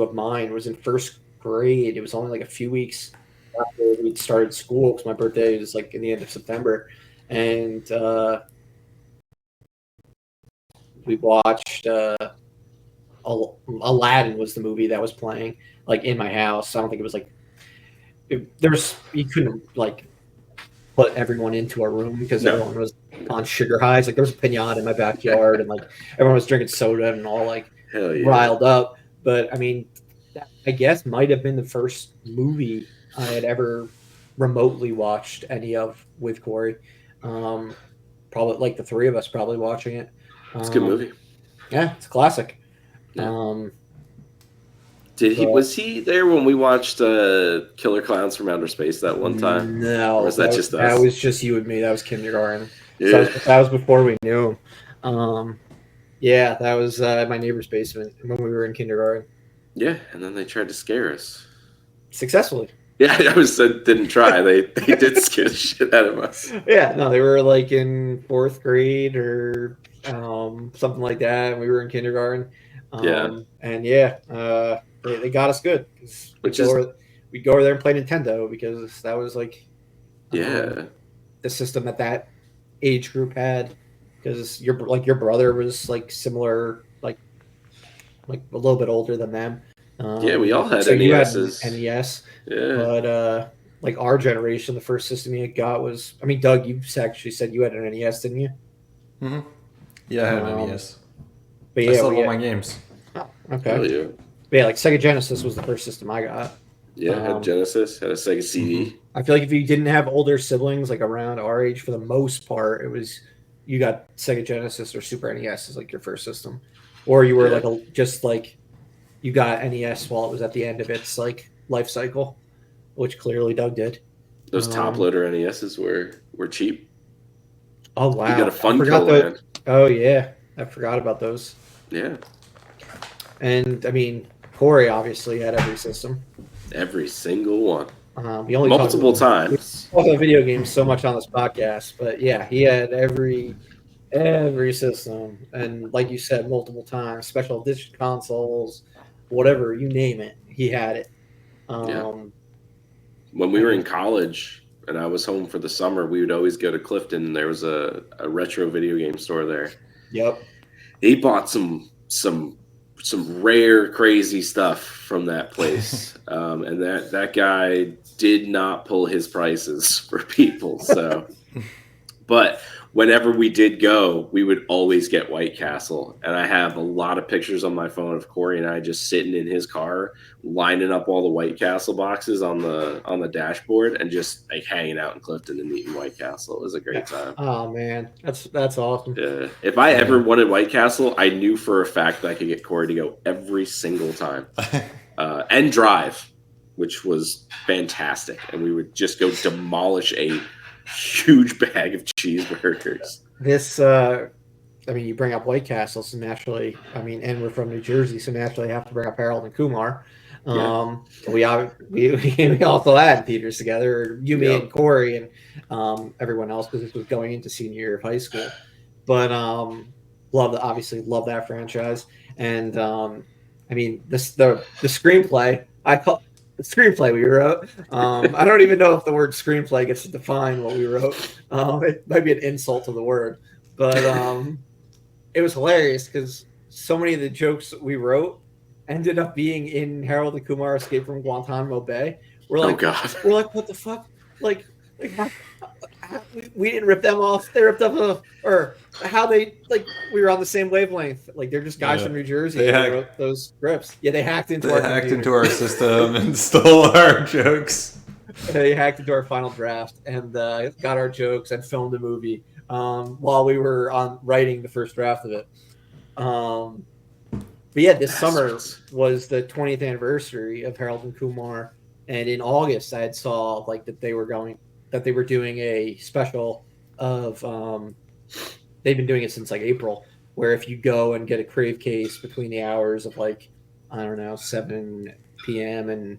of mine was in 1st grade. It was only like a few weeks after we started school because my birthday was like in the end of September, and we watched Aladdin was the movie that was playing like in my house. I don't think it was like you couldn't like put everyone into a room because everyone was on sugar highs. Like, there was a pinata in my backyard, and like everyone was drinking soda and all like riled up. But I mean, that, I guess might have been the first movie I had ever remotely watched any of with Corey. Probably like the three of us probably watching it. It's a good movie. Yeah, it's a classic. Yeah. Was he there when we watched Killer Clowns from Outer Space that one time? No. Or was that just us? That was just you and me. That was kindergarten. Yeah. So that was before we knew him. Yeah, that was my neighbor's basement when we were in kindergarten. Yeah, and then they tried to scare us. Successfully. Yeah, didn't try. They did scare the shit out of us. Yeah, no, they were like in 4th grade or something like that. And we were in kindergarten. And they got us good. We'd go over there and play Nintendo because that was like the system that age group had. Because your brother was like similar, like a little bit older than them. We all had so NESs. You had NES. Yeah. But like our generation, the first system you got was, I mean, Doug, you actually said you had an NES, didn't you? Mm-hmm. Yeah, I had an NES. But I still have all my games. Oh, okay. Oh, yeah. But yeah, like Sega Genesis was the first system I got. Yeah, I had Genesis, had a Sega CD. I feel like if you didn't have older siblings like around our age, for the most part, it was you got Sega Genesis or Super NES as like your first system, or you were like you got NES while it was at the end of its like life cycle, which clearly Doug did. Those top loader NESs were cheap. Oh wow! You got a Funko Land. Oh yeah, I forgot about those. Yeah. And I mean, Corey obviously had every system. Every single one. We only multiple times. We talk about video games so much on this podcast, but yeah, he had every system, and like you said, multiple times, special edition consoles, whatever you name it, he had it. When we were in college and I was home for the summer, we would always go to Clifton, and there was a retro video game store there. Yep. He bought some rare, crazy stuff from that place, and that guy did not pull his prices for people. So, but whenever we did go, we would always get White Castle, and I have a lot of pictures on my phone of Corey and I just sitting in his car, lining up all the White Castle boxes on the dashboard, and just like hanging out in Clifton and eating White Castle. It was a great time. Oh man, that's awesome. Yeah. If I ever wanted White Castle, I knew for a fact that I could get Corey to go every single time, and drive, which was fantastic. And we would just go demolish a huge bag of cheeseburgers. this I mean, you bring up White Castle, so naturally, I mean, and we're from New Jersey, so naturally, I have to bring up Harold and Kumar. We also had theaters together, you, me, and Corey, and everyone else, because this was going into senior year of high school. But obviously love that franchise, and I mean, the screenplay I call the screenplay we wrote. I don't even know if the word screenplay gets to define what we wrote. It might be an insult to the word, but it was hilarious because so many of the jokes that we wrote ended up being in Harold and Kumar Escape from Guantanamo Bay. Oh God. We're like, what the fuck? Like we didn't rip them off. They ripped off or how they we were on the same wavelength. Like they're just guys from New Jersey. They wrote those scripts. Yeah, they hacked into our system and stole our jokes. They hacked into our final draft and got our jokes and filmed a movie while we were writing the first draft of it. But yeah, this summer was the 20th anniversary of Harold and Kumar, and in August I had saw that they were doing a special of they've been doing it since April, where if you go and get a crave case between the hours of 7 p.m. and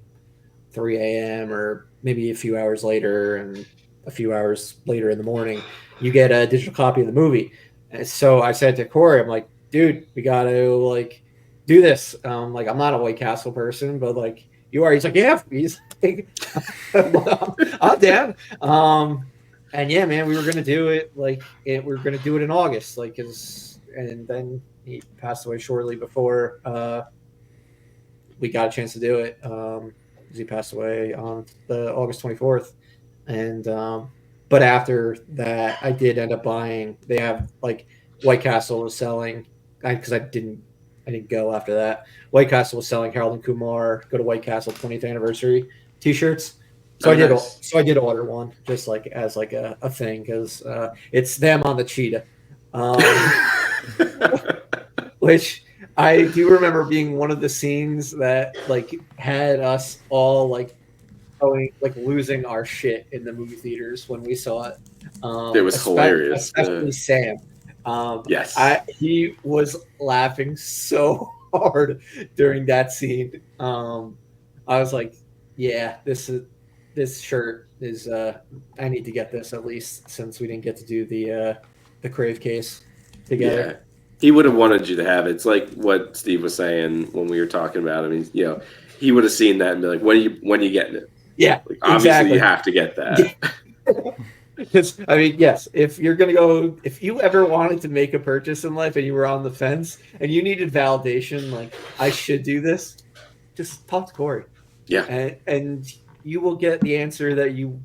3 a.m. or maybe a few hours later and a few hours later in the morning, you get a digital copy of the movie. And so I said to Corey, I'm like, dude, we got to do this. I'm not a White Castle person, but you are. He's like, yeah, please. I'm down. And yeah, man, we were gonna do it. We were gonna do it in August, and then he passed away shortly before we got a chance to do it. He passed away on the August 24th, and but after that, I did end up buying. They have White Castle was selling because I didn't go after that. White Castle was selling Harold and Kumar Go to White Castle 20th anniversary T-shirts. So I did order one just as a thing because it's them on the cheetah, which I do remember being one of the scenes that had us all losing our shit in the movie theaters when we saw it. It was hilarious, especially Sam. Yes, he was laughing so hard during that scene. I was like, yeah, this shirt is I need to get this at least since we didn't get to do the crave case together. Yeah. He would have wanted you to have it. It's like what Steve was saying when we were talking about him. He would have seen that and be like, when are you getting it? Yeah, obviously exactly. You have to get that. Because I mean, yes, if you ever wanted to make a purchase in life and you were on the fence and you needed validation, I should do this, just talk to Corey. Yeah, and you will get the answer that you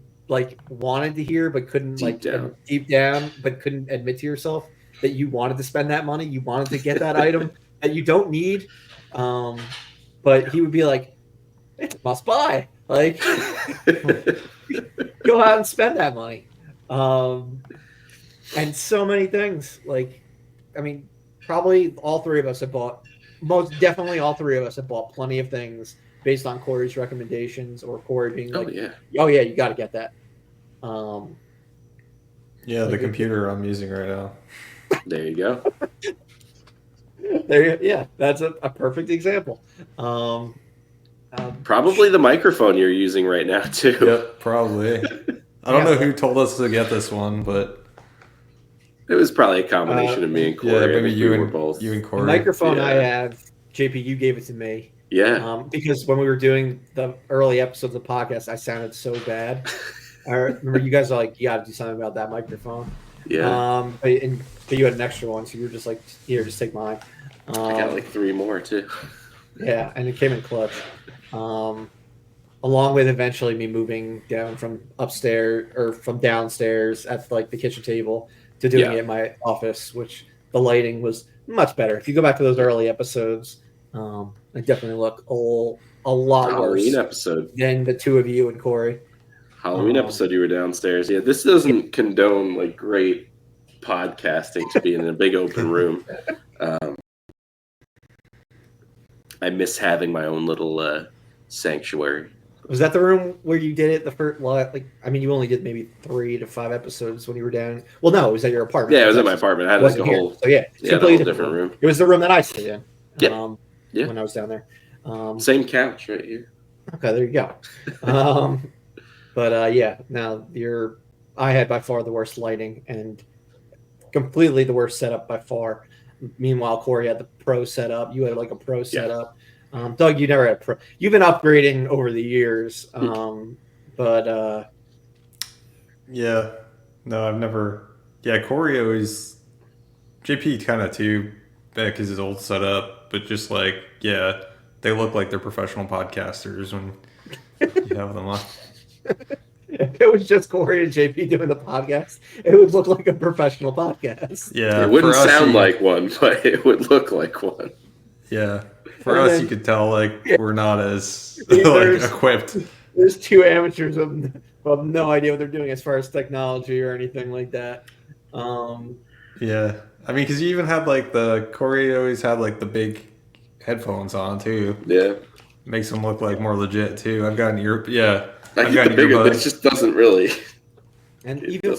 wanted to hear but couldn't deep down but couldn't admit to yourself that you wanted to spend that money, you wanted to get that item that you don't need, but he would be like, it's a must buy, go out and spend that money. And so many things I mean, probably all three of us have bought plenty of things based on Corey's recommendations or Corey being oh yeah, you got to get that. The computer I'm using right now. There you go. That's a perfect example. Probably the microphone you're using right now too. Yep, probably. I don't know who told us to get this one, but it was probably a combination of me and Corey. Yeah, maybe you and Corey. The microphone I have, JP, you gave it to me. Yeah. Because when we were doing the early episodes of the podcast, I sounded so bad. I remember you guys are like, you got to do something about that microphone. Yeah. But you had an extra one, so you were just like, here, just take mine. I got 3 more too. Yeah, and it came in clutch. Along with eventually me moving down from upstairs or from downstairs at the kitchen table to doing it in my office, which the lighting was much better. If you go back to those early episodes, I definitely look a lot Halloween worse episode than the two of you and Corey. Halloween episode, you were downstairs. Yeah, this doesn't condone great podcasting to be in a big open room. I miss having my own little sanctuary. Was that the room where you did it the first? Well, like, I mean, you only did maybe 3 to 5 episodes when you were down. Well, no, it was at your apartment. Yeah, it was at my apartment. I had like a whole, so yeah, a completely whole different room. It was the room that I stayed in. Yeah. When I was down there. Same couch right here. Okay, there you go. But yeah, now I had by far the worst lighting and completely the worst setup by far. Meanwhile, Corey had the pro setup. You had like a pro setup. Doug, you never had pro. You've been upgrading over the years, but yeah, no, I've never. Yeah, Corey always. JP kind of too, back his old setup, but just like they look like they're professional podcasters when you have them on. If it was just Corey and JP doing the podcast, it would look like a professional podcast. Yeah, it wouldn't sound like one, but it would look like one. Yeah, for us, you could tell like we're not as like equipped. There's 2 amateurs who have no idea what they're doing as far as technology or anything like that. Yeah, I mean, because you even had like Corey always had like the big headphones on too. Yeah, makes them look like more legit too. I've got an ear. Yeah. I get the bigger, it just doesn't really. And even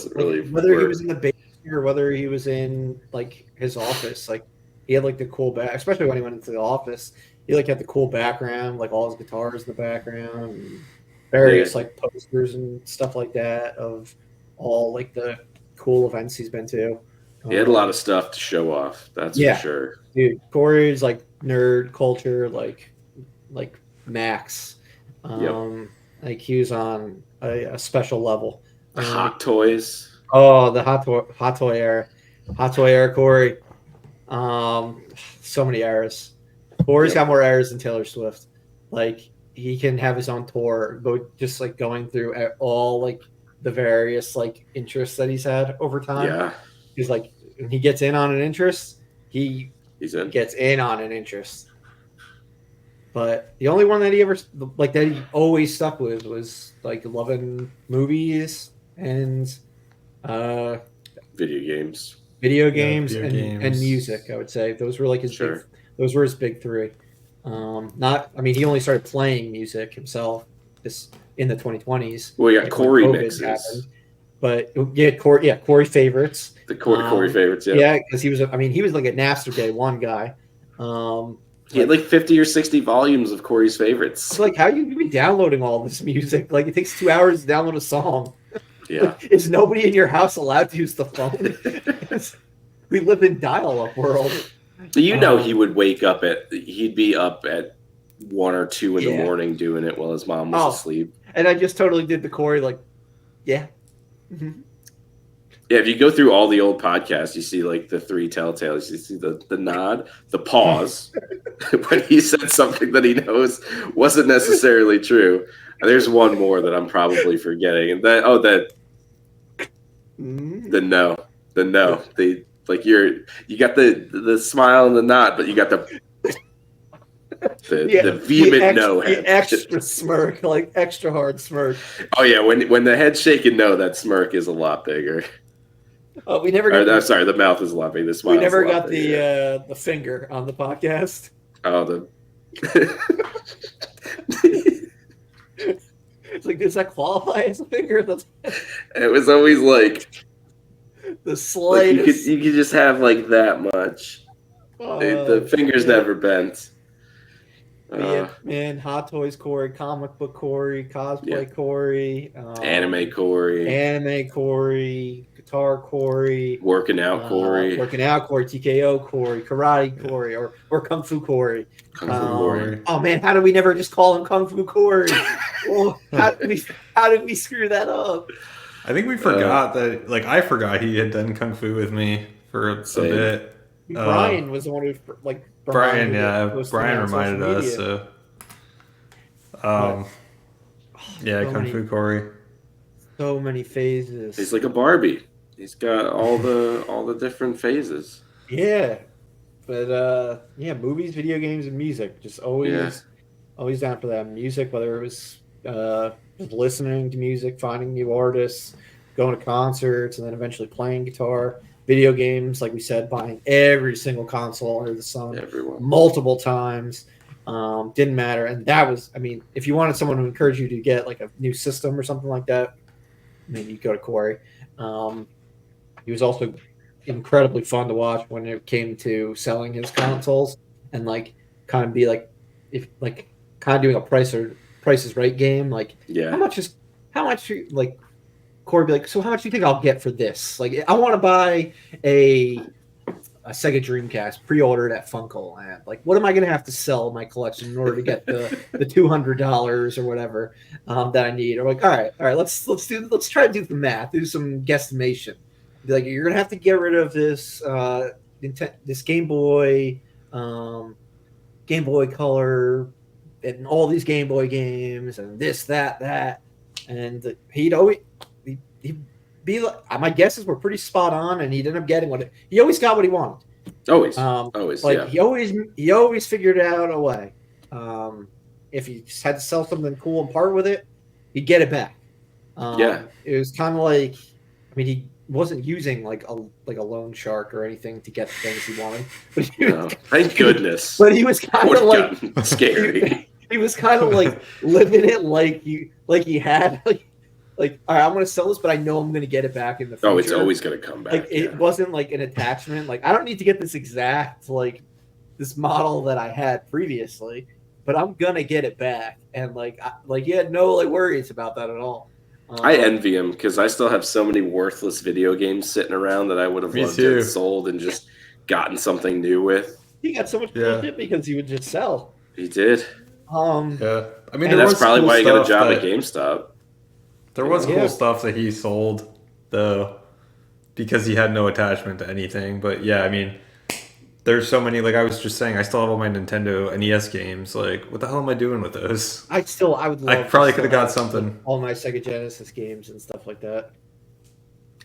whether he was in the basement or whether he was in like his office, like he had like the cool back, especially when he went into the office, he like had the cool background, like all his guitars in the background, and various like posters and stuff like that of all like the cool events he's been to. He had a lot of stuff to show off. That's for sure. Dude, Corey's like nerd culture, like max. Like he was on a special level. Hot toys. Oh, the hot toy era. Hot toy era, Corey. So many eras. Corey's got more eras than Taylor Swift. Like he can have his own tour, just like going through all like the various like interests that he's had over time. Yeah. He's like when he gets in on an interest, he's in. Gets in on an interest. But the only one that he ever like that he always stuck with was like loving movies and video games and music. I would say those were like his those were his big 3. He only started playing music himself in the 2020s. Well, you got Corey mixes. Happened. But Corey favorites. The Corey favorites, yeah, because he was like a Napster Day 1 guy. He had like 50 or 60 volumes of Corey's favorites. It's like, how you be downloading all this music? Like, it takes 2 hours to download a song. Yeah. Is nobody in your house allowed to use the phone? We live in dial-up world. He would wake up he'd be up at 1 or 2 in the morning doing it while his mom was asleep. And I just totally did the Corey, like, yeah. Mm-hmm. Yeah, if you go through all the old podcasts, you see like the 3 telltales. You see the nod, the pause when he said something that he knows wasn't necessarily true. And there's one more that I'm probably forgetting. And the no. You got the smile and the nod, but you got the vehement no. The extra smirk, like extra hard smirk. Oh yeah, when the head's shaking no, that smirk is a lot bigger. Oh, we never got. Sorry, the mouth is laughing. The smile. We never got the finger on the podcast. Oh, It's like, does that qualify as a finger? It was always like the slightest. Like you could just have like that much. The finger's never bent. Man, Hot Toys Corey, comic book Corey, cosplay Corey, anime Corey, guitar Corey, working out Corey, TKO Corey, karate Corey, or Kung Fu Corey. Corey. Oh man, how did we never just call him Kung Fu Corey? How did we screw that up? I think we forgot that. Like I forgot he had done Kung Fu with me for a bit. Brian was the one who Brian reminded us. So, Kung Fu Corey. So many phases. He's like a Barbie. He's got all the different phases. Yeah, but movies, video games, and music. Just always down for that. Music, whether it was just listening to music, finding new artists, going to concerts, and then eventually playing guitar. Video games, like we said, buying every single console under the sun multiple times. Didn't matter. And that was, I mean, if you wanted someone to encourage you to get like a new system or something like that, maybe you go to Corey. He was also incredibly fun to watch when it came to selling his consoles and like kind of be like, if like kind of doing a Price is Right game. Like, Yeah. how much like Corey be like, so how much do you think I'll get for this? Like, I want to buy a Sega Dreamcast pre-ordered at Funko Land. Like, what am I going to have to sell my collection in order to get the $200 or whatever that I need? Or like, all right, let's try to do the math, do some guesstimation. Be like, you're going to have to get rid of this this Game Boy Color, and all these Game Boy games, and this, that, and he'd be like, my guesses were pretty spot on, and he ended up getting he always got what he wanted. Always, like yeah. he always figured out a way. If he had to sell something cool and part with it, he'd get it back. It was kind of like, I mean, he wasn't using like a loan shark or anything to get the things he wanted. But thank goodness. But he was kind of like scary. He was kind of like living it like he had like, all right, I'm going to sell this, but I know I'm going to get it back in the future. Oh, it's always going to come back. Like, it wasn't like an attachment. Like, I don't need to get this exact, like, this model that I had previously, but I'm going to get it back. And, like, he had no, like, worries about that at all. I envy him because I still have so many worthless video games sitting around that I would have loved to have sold and just gotten something new with. He got so much bullshit because he would just sell. He did. Yeah. I mean, that's probably why he got a job at GameStop. There was cool stuff that he sold, though, because he had no attachment to anything. But yeah, I mean, there's so many. Like I was just saying, I still have all my Nintendo NES games. Like, what the hell am I doing with those? I would love. I probably could have got something. All my Sega Genesis games and stuff like that.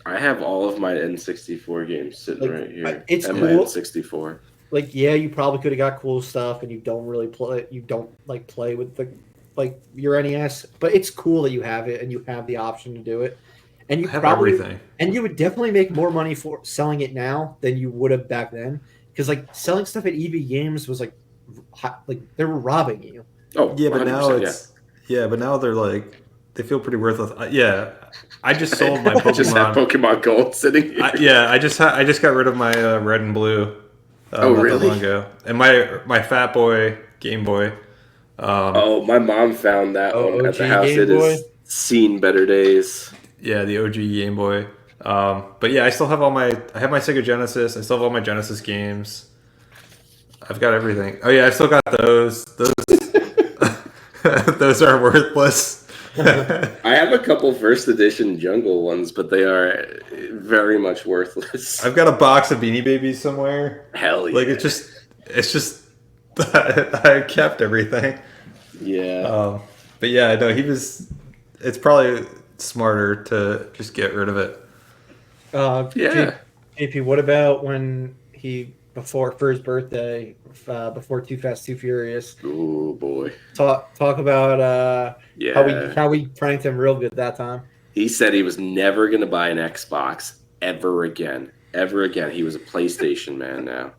I have all of my N64 games sitting right here. It's and cool. My N64. Like, yeah, you probably could have got cool stuff, and you don't really play. You don't like play with the. Like your NES, but it's cool that you have it and you have the option to do it, and you have everything. And you would definitely make more money for selling it now than you would have back then, because like selling stuff at EB Games was like they were robbing you. Oh yeah, but now but now they're like they feel pretty worthless. I just sold my Pokemon. I just have Pokemon Gold sitting here. I just got rid of my Red and Blue. Oh really? Not that long ago. And my Fat Boy Game Boy. My mom found that one at the house. Game Boy? Has seen better days. Yeah, the OG Game Boy. But yeah, I still have I have my Sega Genesis. I still have all my Genesis games. I've got everything. Oh yeah, I still got those. Those are worthless. I have a couple first edition Jungle ones, but they are very much worthless. I've got a box of Beanie Babies somewhere. Hell yeah. Like it's just I kept everything. Yeah. But yeah, no, it's probably smarter to just get rid of it. JP, what about when for his birthday, before Too Fast, Too Furious? Oh boy. Talk about how we pranked him real good that time. He said he was never going to buy an Xbox ever again. Ever again. He was a PlayStation man now.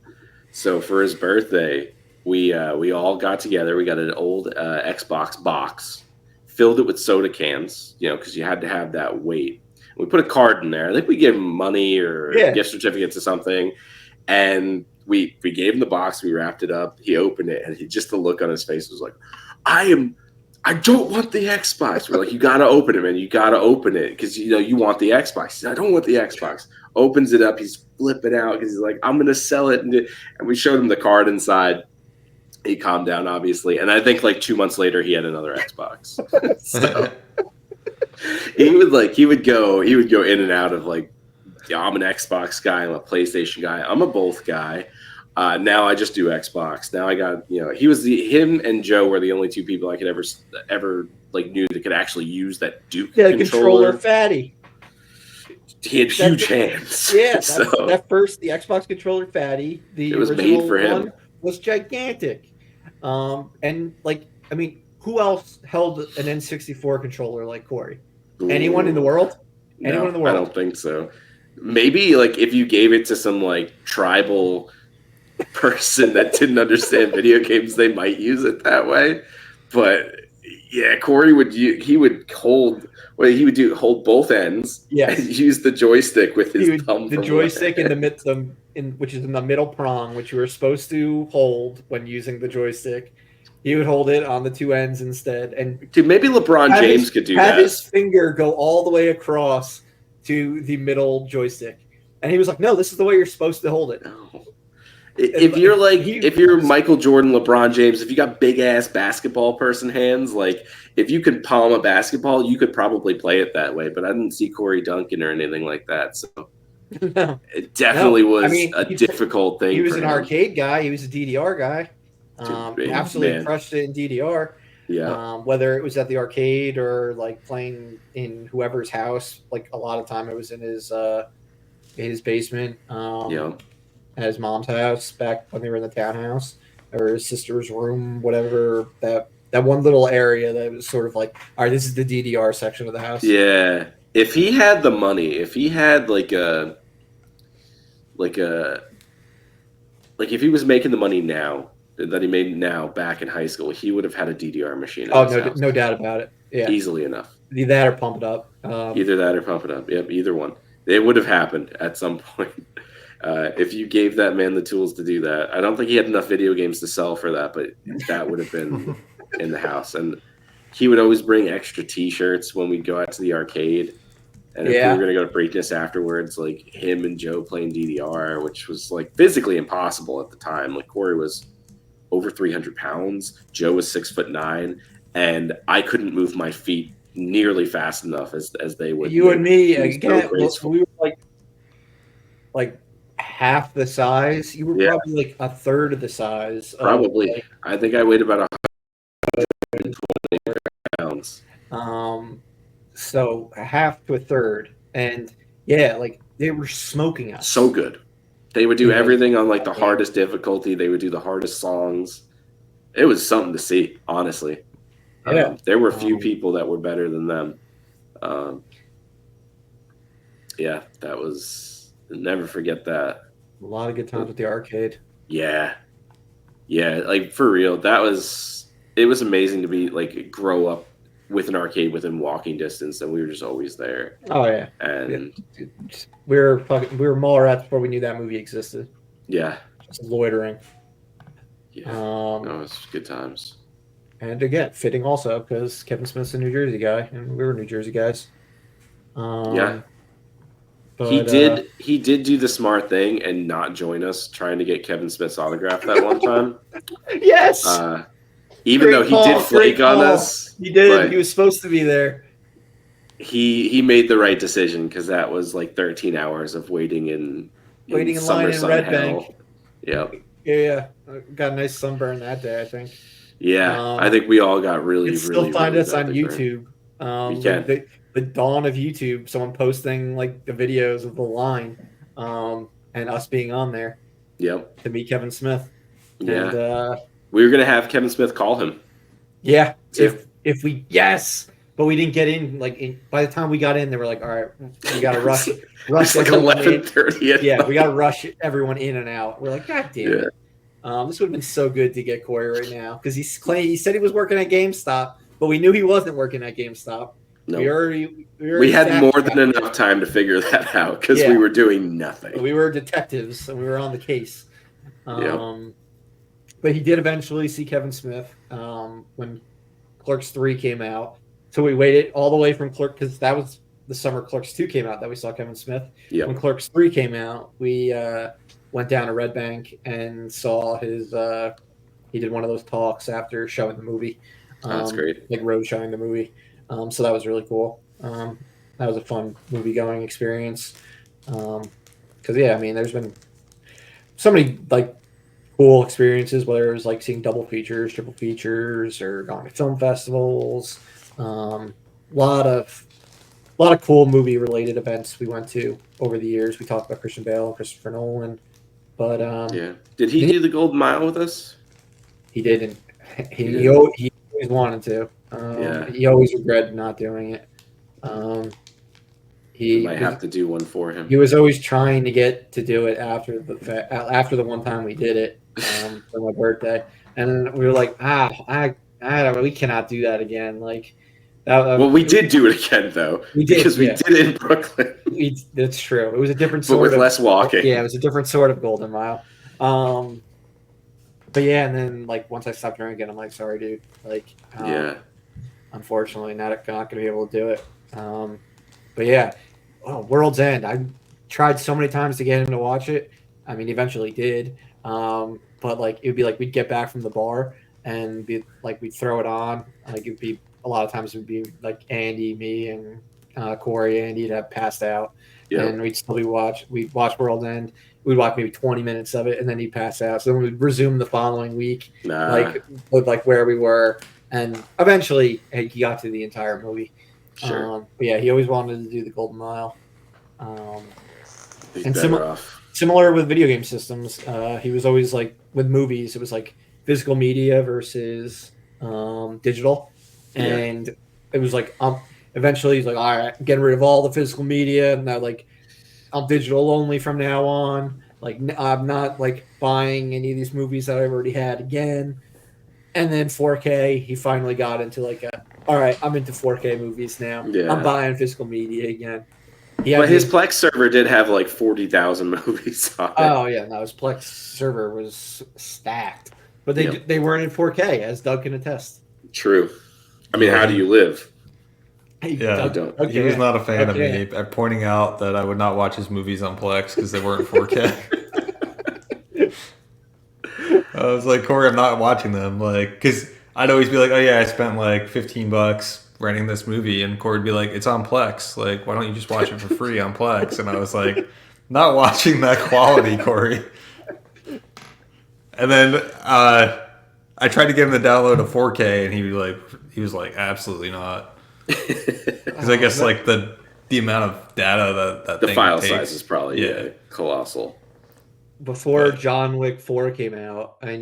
So for his birthday, we all got together. We got an old Xbox box, filled it with soda cans, because you had to have that weight. We put a card in there. I think we gave him money or gift certificates or something. And we gave him the box. We wrapped it up. He opened it, and just the look on his face was like, I don't want the Xbox. We're like, you got to open it, man. You got to open it because, you want the Xbox. He said, I don't want the Xbox. Opens it up. He's flipping out because he's like, I'm going to sell it. And we showed him the card inside. He calmed down, obviously. And I think like 2 months later, he had another Xbox. So he would go in and out of like, I'm an Xbox guy. I'm a PlayStation guy. I'm a both guy. Now I just do Xbox. Now I got, him and Joe were the only two people I could ever like knew that could actually use that Duke controller. Fatty. He had huge hands. Yeah, the Xbox controller Fatty. It was made for him. Was gigantic. And like, I mean, who else held an N64 controller like Corey? Ooh. Anyone in the world? Anyone in the world? I don't think so. Maybe like if you gave it to some like tribal person that didn't understand video games, they might use it that way. But yeah, Corey would hold both ends and Yes. use the joystick with his thumb. The joystick in the which is in the middle prong, which you were supposed to hold when using the joystick. He would hold it on the two ends instead, and dude, maybe LeBron James could do that. Have his finger go all the way across to the middle joystick, and he was like, "No, this is the way you're supposed to hold it." No. If you're Michael Jordan, LeBron James, if you got big ass basketball person hands, like if you could palm a basketball, you could probably play it that way. But I didn't see Corey Duncan or anything like that, so no. it definitely was a difficult thing. He was an arcade guy. He was a DDR guy. Absolutely crushed it in DDR. Yeah. Whether it was at the arcade or like playing in whoever's house, like a lot of time it was in his basement. At his mom's house back when they were in the townhouse, or his sister's room, whatever, that one little area that was sort of like, all right, this is the DDR section of the house. Yeah. If he had the money, if he had like if he was making the money now that he made now back in high school, he would have had a DDR machine. No doubt about it. Yeah, easily enough. Either that or Pump It Up. Either that or Pump It Up. Yep, either one. It would have happened at some point if you gave that man the tools to do that. I don't think he had enough video games to sell for that, but that would have been in the house. And he would always bring extra T-shirts when we'd go out to the arcade. And if we were going to go to Preakness afterwards, like him and Joe playing DDR, which was like physically impossible at the time. Like Corey was over 300 pounds. Joe was 6'9", and I couldn't move my feet nearly fast enough as they would. You and me again. We were like half the size. You were probably like a third of the size. Probably. I think I weighed about 120 pounds. So half to a third, and like they were smoking us. So good. They would do everything on like the hardest difficulty. They would do the hardest songs. It was something to see, honestly. There were a few people that were better than them. That was, never forget that. A lot of good times at the arcade. Yeah, like for real. It was amazing to be like grow up with an arcade within walking distance, and we were just always there. Oh yeah, and we were mall rats before we knew that movie existed. Yeah, just loitering. Yeah, that was good times. And again, fitting also because Kevin Smith's a New Jersey guy, and we were New Jersey guys. But, he did do the smart thing and not join us trying to get Kevin Smith's autograph that one time. Yes. Even though he did flake on us. He did. He was supposed to be there. He made the right decision because that was like 13 hours of waiting in line in Red Bank. Yep. Yeah. Got a nice sunburn that day, I think. Yeah. I think we all got really, you can still find us on YouTube. You can. The dawn of YouTube, someone posting like the videos of the line and us being on there. Yep. To meet Kevin Smith. Yeah. And, we were gonna have Kevin Smith call him. Yeah, if we but we didn't get in. By the time we got in, they were like, "All right, we gotta rush it's like 11:30. Yeah, we gotta rush everyone in and out." We're like, "God damn it!" This would have been so good to get Corey right now because he said he was working at GameStop, but we knew he wasn't working at GameStop. No, we had more than enough time to figure that out because we were doing nothing. We were detectives and we were on the case. But he did eventually see Kevin Smith when Clerks 3 came out. So we waited all the way from Clerks, because that was the summer Clerks 2 came out that we saw Kevin Smith. Yep. When Clerks 3 came out, we went down to Red Bank and saw his he did one of those talks after showing the movie. That's great. Like road showing the movie. So that was really cool. That was a fun movie-going experience. Because, there's been so many, cool experiences, whether it was seeing double features, triple features, or going to film festivals. A lot of cool movie related events we went to over the years. We talked about Christian Bale and Christopher Nolan, but did he do the Golden Mile with us? He didn't. He always wanted to. He always regretted not doing it. We might have to do one for him. He was always trying to get to do it after the one time we did it for my birthday, and then we were like, we cannot do that again. Like, well, we did do it again though. We did because we did it in Brooklyn. That's true. It was a different but with less walking. Yeah, it was a different sort of Golden Mile. But yeah, and then like once I stopped drinking, I'm like, sorry, dude. Like, unfortunately, not going to be able to do it. But yeah, World's End. I tried so many times to get him to watch it. I mean, eventually did. But like it would be like we'd get back from the bar and be like we'd throw it on. Like it'd be a lot of times it would be like Andy, me, and Corey. Andy'd have passed out, and we'd still we'd watch World's End. We'd watch maybe 20 minutes of it, and then he'd pass out. So then we'd resume the following week, like where we were, and eventually he got to the entire movie. Sure. But yeah, he always wanted to do the Golden Mile. And similar with video game systems, he was always like with movies. It was like physical media versus digital, and it was like eventually he's like, all right, getting rid of all the physical media, and now like I'm digital only from now on. Like I'm not like buying any of these movies that I've already had again. And then 4K, he finally got into like all right, I'm into 4K movies now. Yeah. I'm buying physical media again. But his Plex server did have like 40,000 movies on it. Oh yeah, no, his Plex server was stacked. But they weren't in 4K, as Doug can attest. True. I mean, how do you live? Yeah, he was not a fan of me pointing out that I would not watch his movies on Plex because they weren't 4K. I was like, Corey, I'm not watching them, like, because I'd always be like, oh yeah, I spent like $15 renting this movie, and Corey would be like, it's on Plex, like, why don't you just watch it for free on Plex? And I was like, not watching that quality, Corey. And then I tried to get him to download a 4K, and he was like, absolutely not. Because I guess like the amount of data that the file size is probably colossal. Before John Wick 4 came out, I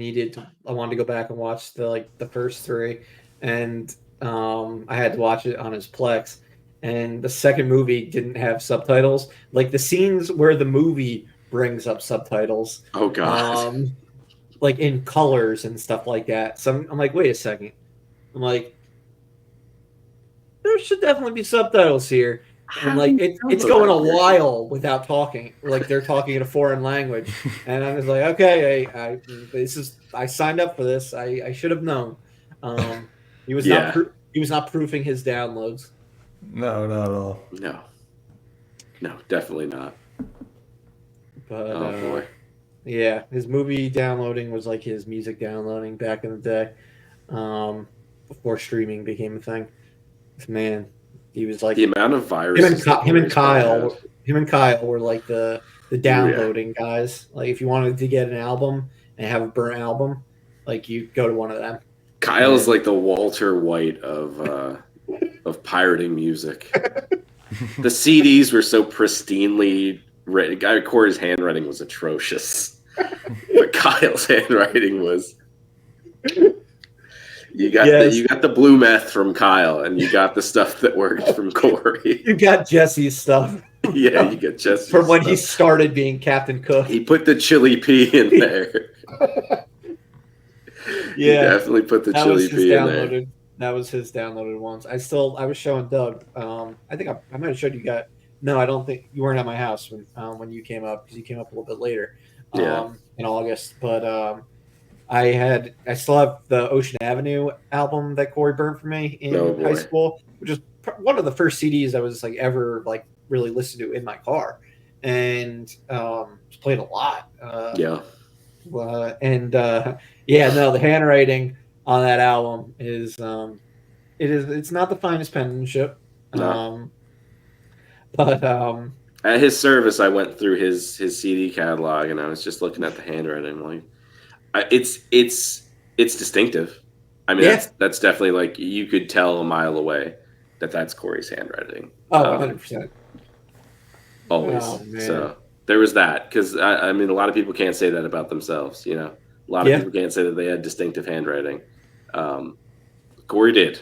wanted to go back and watch the first three, and I had to watch it on his Plex. And the second movie didn't have subtitles. Like the scenes where the movie brings up subtitles. Oh god. Like in colors and stuff like that. So I'm like, wait a second. I'm like, there should definitely be subtitles here. And like it's going a while without talking. Like they're talking in a foreign language. And I was like, okay, I signed up for this. I should have known. He was not proofing his downloads. No, not at all. No, definitely not. But boy. Yeah, his movie downloading was like his music downloading back in the day, before streaming became a thing. Man, he was like the amount of viruses. Him and Kyle were like the downloading guys. Like if you wanted to get an album and have a burnt album, like you go to one of them. Kyle's like the Walter White of pirating music. The CDs were so pristinely written. Corey's handwriting was atrocious, but Kyle's handwriting was. You got the blue meth from Kyle, and you got the stuff that worked from Corey. You got Jesse's stuff. Yeah, you got Jesse's from when he started being Captain Cook. He put the chili pea in there. He definitely put the chili pea in there. That was his downloaded ones. I was showing Doug. I think I might have showed you guys. No, I don't think you weren't at my house when you came up, because you came up a little bit later. In August, but. I still have the Ocean Avenue album that Corey burned for me in high school, which is one of the first CDs I was like ever like really listened to in my car, and played a lot. The handwriting on that album is it's not the finest penmanship. No. But at his service, I went through his CD catalog, and I was just looking at the handwriting, like. It's distinctive. I mean, that's definitely like you could tell a mile away that that's Corey's handwriting. Oh, 100%. Always. Oh, so there was that, because I mean, a lot of people can't say that about themselves. You know, a lot of people can't say that they had distinctive handwriting. Corey did.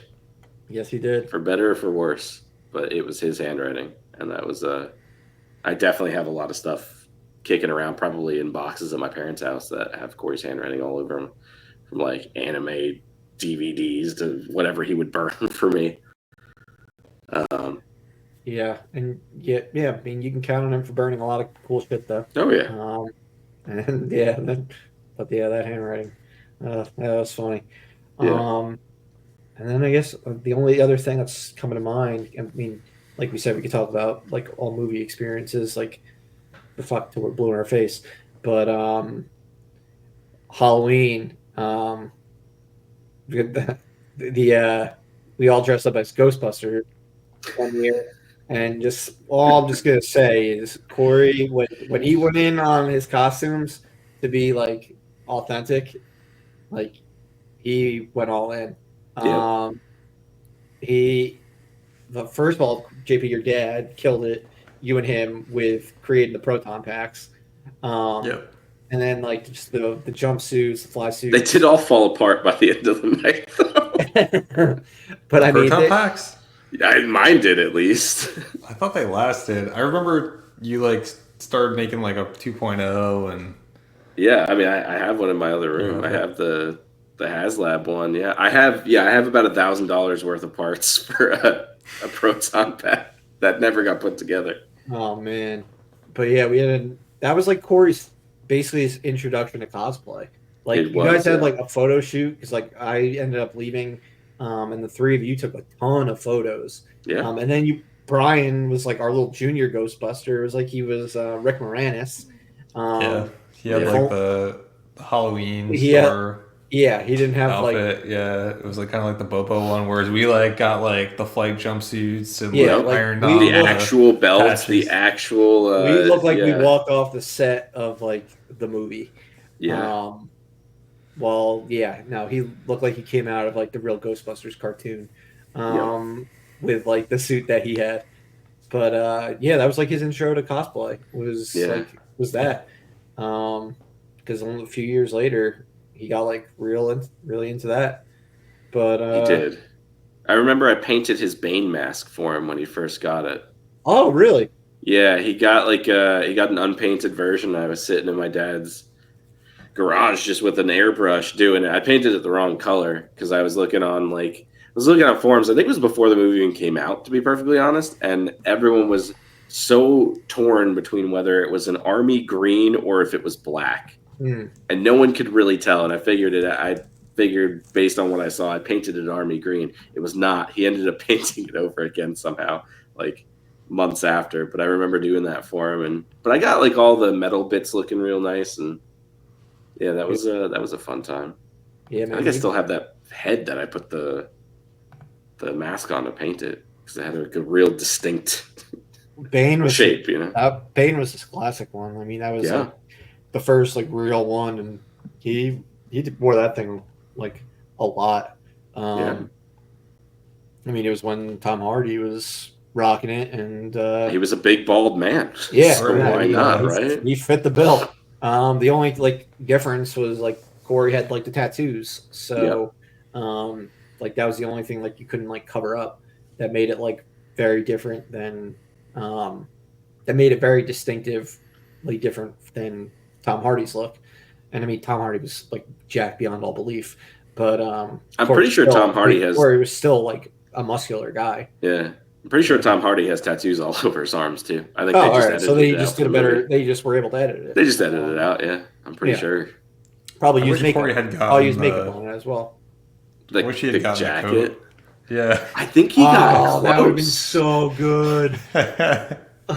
Yes, he did. For better or for worse, but it was his handwriting, and that was I definitely have a lot of stuff kicking around, probably in boxes at my parents' house that have Corey's handwriting all over them, from like anime DVDs to whatever he would burn for me. Yeah, and yeah. I mean, you can count on him for burning a lot of cool shit, though. Oh yeah, And yeah, but yeah, that handwriting, that was funny. yeah. And then I guess the only other thing that's coming to mind, I mean, like we said, we could talk about like all movie experiences, like the fuck till we're blue in our face, but Halloween, the we all dressed up as Ghostbusters one year, and just all I'm just gonna say is Corey, when he went in on his costumes to be like authentic, like he went all in. Yep. He First of all, JP, your dad killed it. You and him with creating the proton packs. Yep. And then like just the jumpsuits, the fly suits. They did all fall apart by the end of the night. But I mean, Proton packs? Mine did at least. I thought they lasted. I remember you like started making like a 2.0 and Yeah, I mean, I have one in my other room. I have the HasLab one. Yeah, I have about $1,000 worth of parts for a proton pack that never got put together. oh man, but yeah, that was like Corey's basically his introduction to cosplay. Like you guys had like a photo shoot because like I ended up leaving, and the three of you took a ton of photos. Yeah, and then Brian was like our little junior Ghostbuster. It was like he was Rick Moranis. Yeah, he had like the Halloween store. Yeah, he didn't have outfit. Yeah, it was like kind of like the Bobo one, whereas we like got like the flight jumpsuits and like ironed on the actual belts, patches. The actual. We looked like we walked off the set of like the movie. Yeah. Well, yeah, no, he looked like he came out of like the real Ghostbusters cartoon, with like the suit that he had. But yeah, that was like his intro to cosplay. Was that? Because only a few years later, he got like really into that. But he did. I remember I painted his Bane mask for him when he first got it. Oh, really? Yeah, he got an unpainted version. I was sitting in my dad's garage just with an airbrush doing it. I painted it the wrong color because I was looking on forums. I think it was before the movie even came out, to be perfectly honest, and everyone was so torn between whether it was an army green or if it was black. And no one could really tell, and I figured based on what I saw, I painted it army green. It was not. He ended up painting it over again somehow, like months after. But I remember doing that for him, but I got like all the metal bits looking real nice, and yeah, that was a fun time. Yeah, man, I think I still have that head that I put the mask on to paint it because it had a real distinct Bane was shape. Bane was this classic one. I mean, that was like the first like real one, and he wore that thing like a lot. I mean, it was when Tom Hardy was rocking it, and he was a big bald man. Yeah, so why not, right? He fit the bill. The only like difference was like Corey had like the tattoos, so like that was the only thing like you couldn't like cover up that made it like very different than that made it very distinctively different than Tom Hardy's look. And I mean, Tom Hardy was like jacked beyond all belief, but I'm pretty sure Tom Hardy has. Or he was still like a muscular guy. Yeah, I'm pretty sure Tom Hardy has tattoos all over his arms too. I think. They just did a better. They just were able to edit it. They just edited it out. Yeah, I'm pretty sure. Probably use makeup. I'll use makeup on it as well. I wish he had gotten jacket. Yeah, I think he got close. That would have been so good.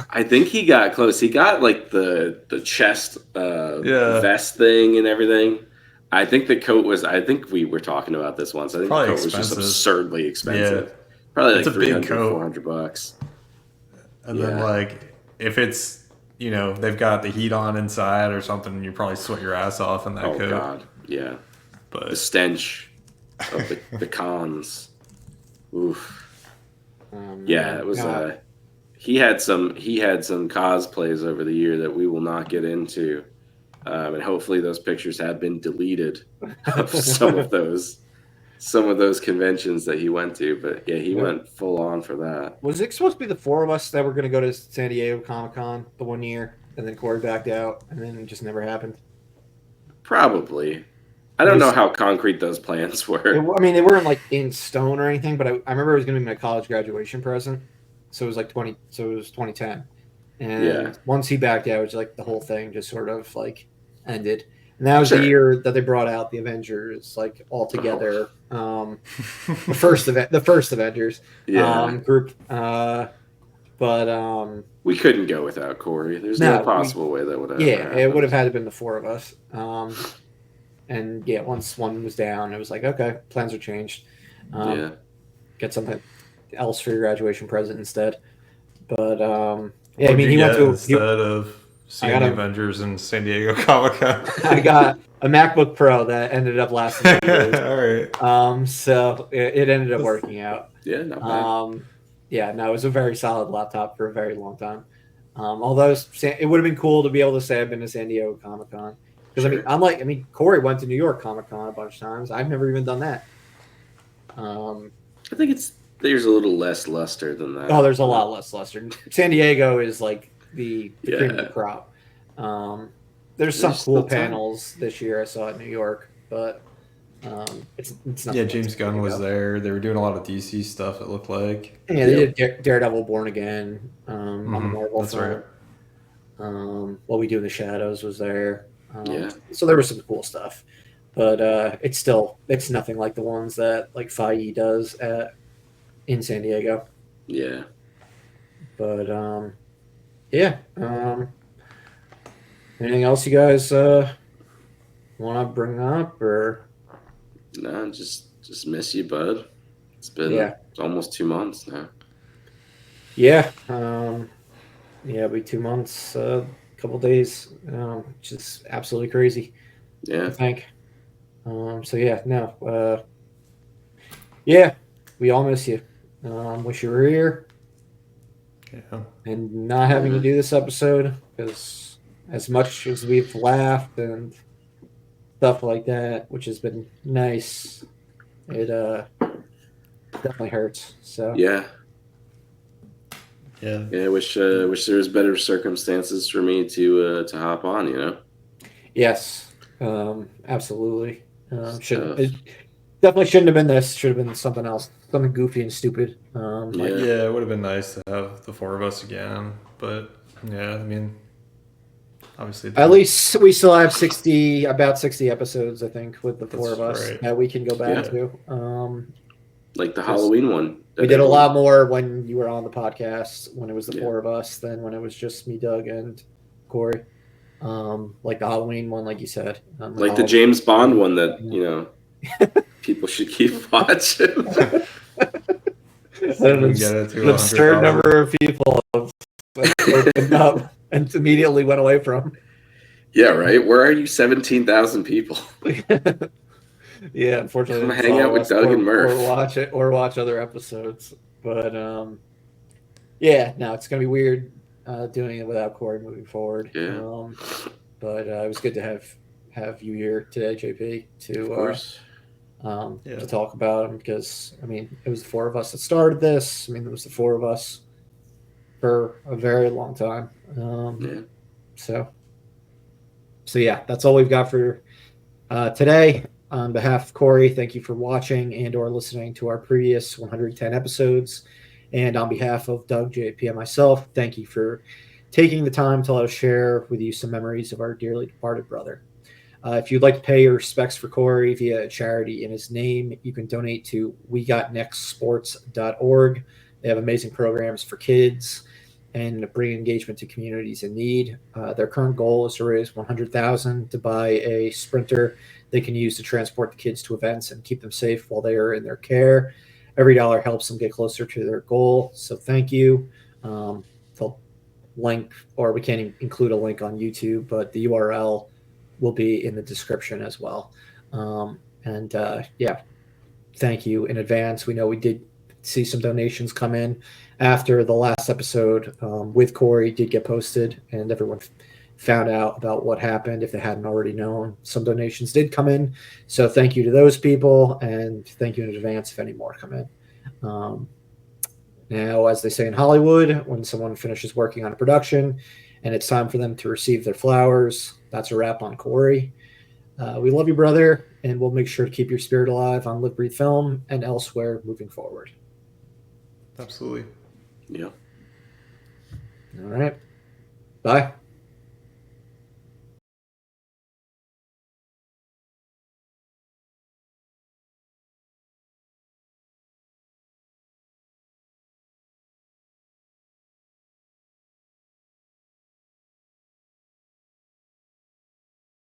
I think he got close. He got like the chest vest thing and everything. I think the coat was. I think we were talking about this once. I think the coat was just absurdly expensive. Yeah. Probably like $300, $400. And then like if it's they've got the heat on inside or something, you probably sweat your ass off in that coat. Oh God, yeah. But the stench of the cons. Oof. Yeah, it was. He had some cosplays over the year that we will not get into, and hopefully those pictures have been deleted of some of those some of those conventions that he went to, but yeah, he went full on for that. Was it supposed to be the four of us that were going to go to San Diego Comic-Con the one year, and then Corey backed out, and then it just never happened? Probably. I don't know how concrete those plans were. They weren't like in stone or anything, but I remember it was going to be my college graduation present. So it was like 2010. And once he backed out, it was like the whole thing just sort of like ended. And that was the year that they brought out the Avengers, like all together. The first Avengers group. But we couldn't go without Corey. There's no possible way that would have. Yeah, it would have had to been the four of us. And yeah, once one was down, it was like, okay, plans are changed. Get something else for your graduation present instead. But yeah, I mean, he went to instead of seeing the Avengers in San Diego Comic-Con. I got a MacBook Pro that ended up lasting 2 years. All right. So it ended up working out. Yeah, not bad. Yeah, no, it was a very solid laptop for a very long time. Although it would have been cool to be able to say I've been to San Diego Comic-Con. Because I mean, Corey went to New York Comic-Con a bunch of times. I've never even done that. I think there's a little less luster than that. Oh, there's a lot less luster. San Diego is like the cream of the crop. There's some cool panels this year I saw at New York, but it's not. Yeah, James Gunn was there. They were doing a lot of DC stuff, it looked like. Yeah, they did Daredevil Born Again on the Marvel that's front. Right. What We Do in the Shadows was there. So there was some cool stuff. But it's nothing like the ones that like Feige does in San Diego. Yeah. But yeah. Anything else you guys want to bring up or? No, just miss you, bud. It's been almost 2 months now. Yeah. It'll be 2 months, a couple days, which is absolutely crazy. Yeah. I think. So yeah, no. Yeah, we all miss you. Wish you were here. Yeah. And not having to do this episode, because as much as we've laughed and stuff like that, which has been nice, it definitely hurts. So yeah. Yeah. I wish there was better circumstances for me to hop on. You know. Yes. Absolutely. It definitely shouldn't have been this. Should have been something else, something goofy and stupid. It would have been nice to have the four of us again, but yeah, I mean, obviously. At least we still have about 60 episodes, I think, with the four of us that we can go back to. Like the Halloween one. We did a lot more when you were on the podcast, when it was the four of us, than when it was just me, Doug, and Corey. Like the Halloween one, like you said. Like the James Bond one that, people should keep watching. An absurd number of people have opened up and immediately went away from. Yeah, right? Where are you 17,000 people? Yeah, unfortunately. Come hang out with Doug and Murph. Or watch other episodes. But, yeah, no, it's going to be weird doing it without Corey moving forward. Yeah. But it was good to have you here today, JP, to talk about him, because, I mean, it was the four of us that started this. I mean, it was the four of us for a very long time. So yeah, that's all we've got for today. On behalf of Corey, thank you for watching and or listening to our previous 110 episodes. And on behalf of Doug, JP, and myself, thank you for taking the time to let us share with you some memories of our dearly departed brother. If you'd like to pay your respects for Corey via a charity in his name, you can donate to wegotnextsports.org. They have amazing programs for kids and bring engagement to communities in need. Their current goal is to raise $100,000 to buy a Sprinter they can use to transport the kids to events and keep them safe while they are in their care. Every dollar helps them get closer to their goal. So thank you. The link, or we can't include a link on YouTube, but the URL will be in the description as well. Thank you in advance. We know we did see some donations come in after the last episode with Corey did get posted, and everyone found out about what happened if they hadn't already known. Some donations did come in, so thank you to those people, and thank you in advance if any more come in. Now, as they say in Hollywood, when someone finishes working on a production and it's time for them to receive their flowers, that's a wrap on Corey. We love you, brother, and we'll make sure to keep your spirit alive on Live Breathe Film and elsewhere moving forward. Absolutely. Yeah. All right. Bye.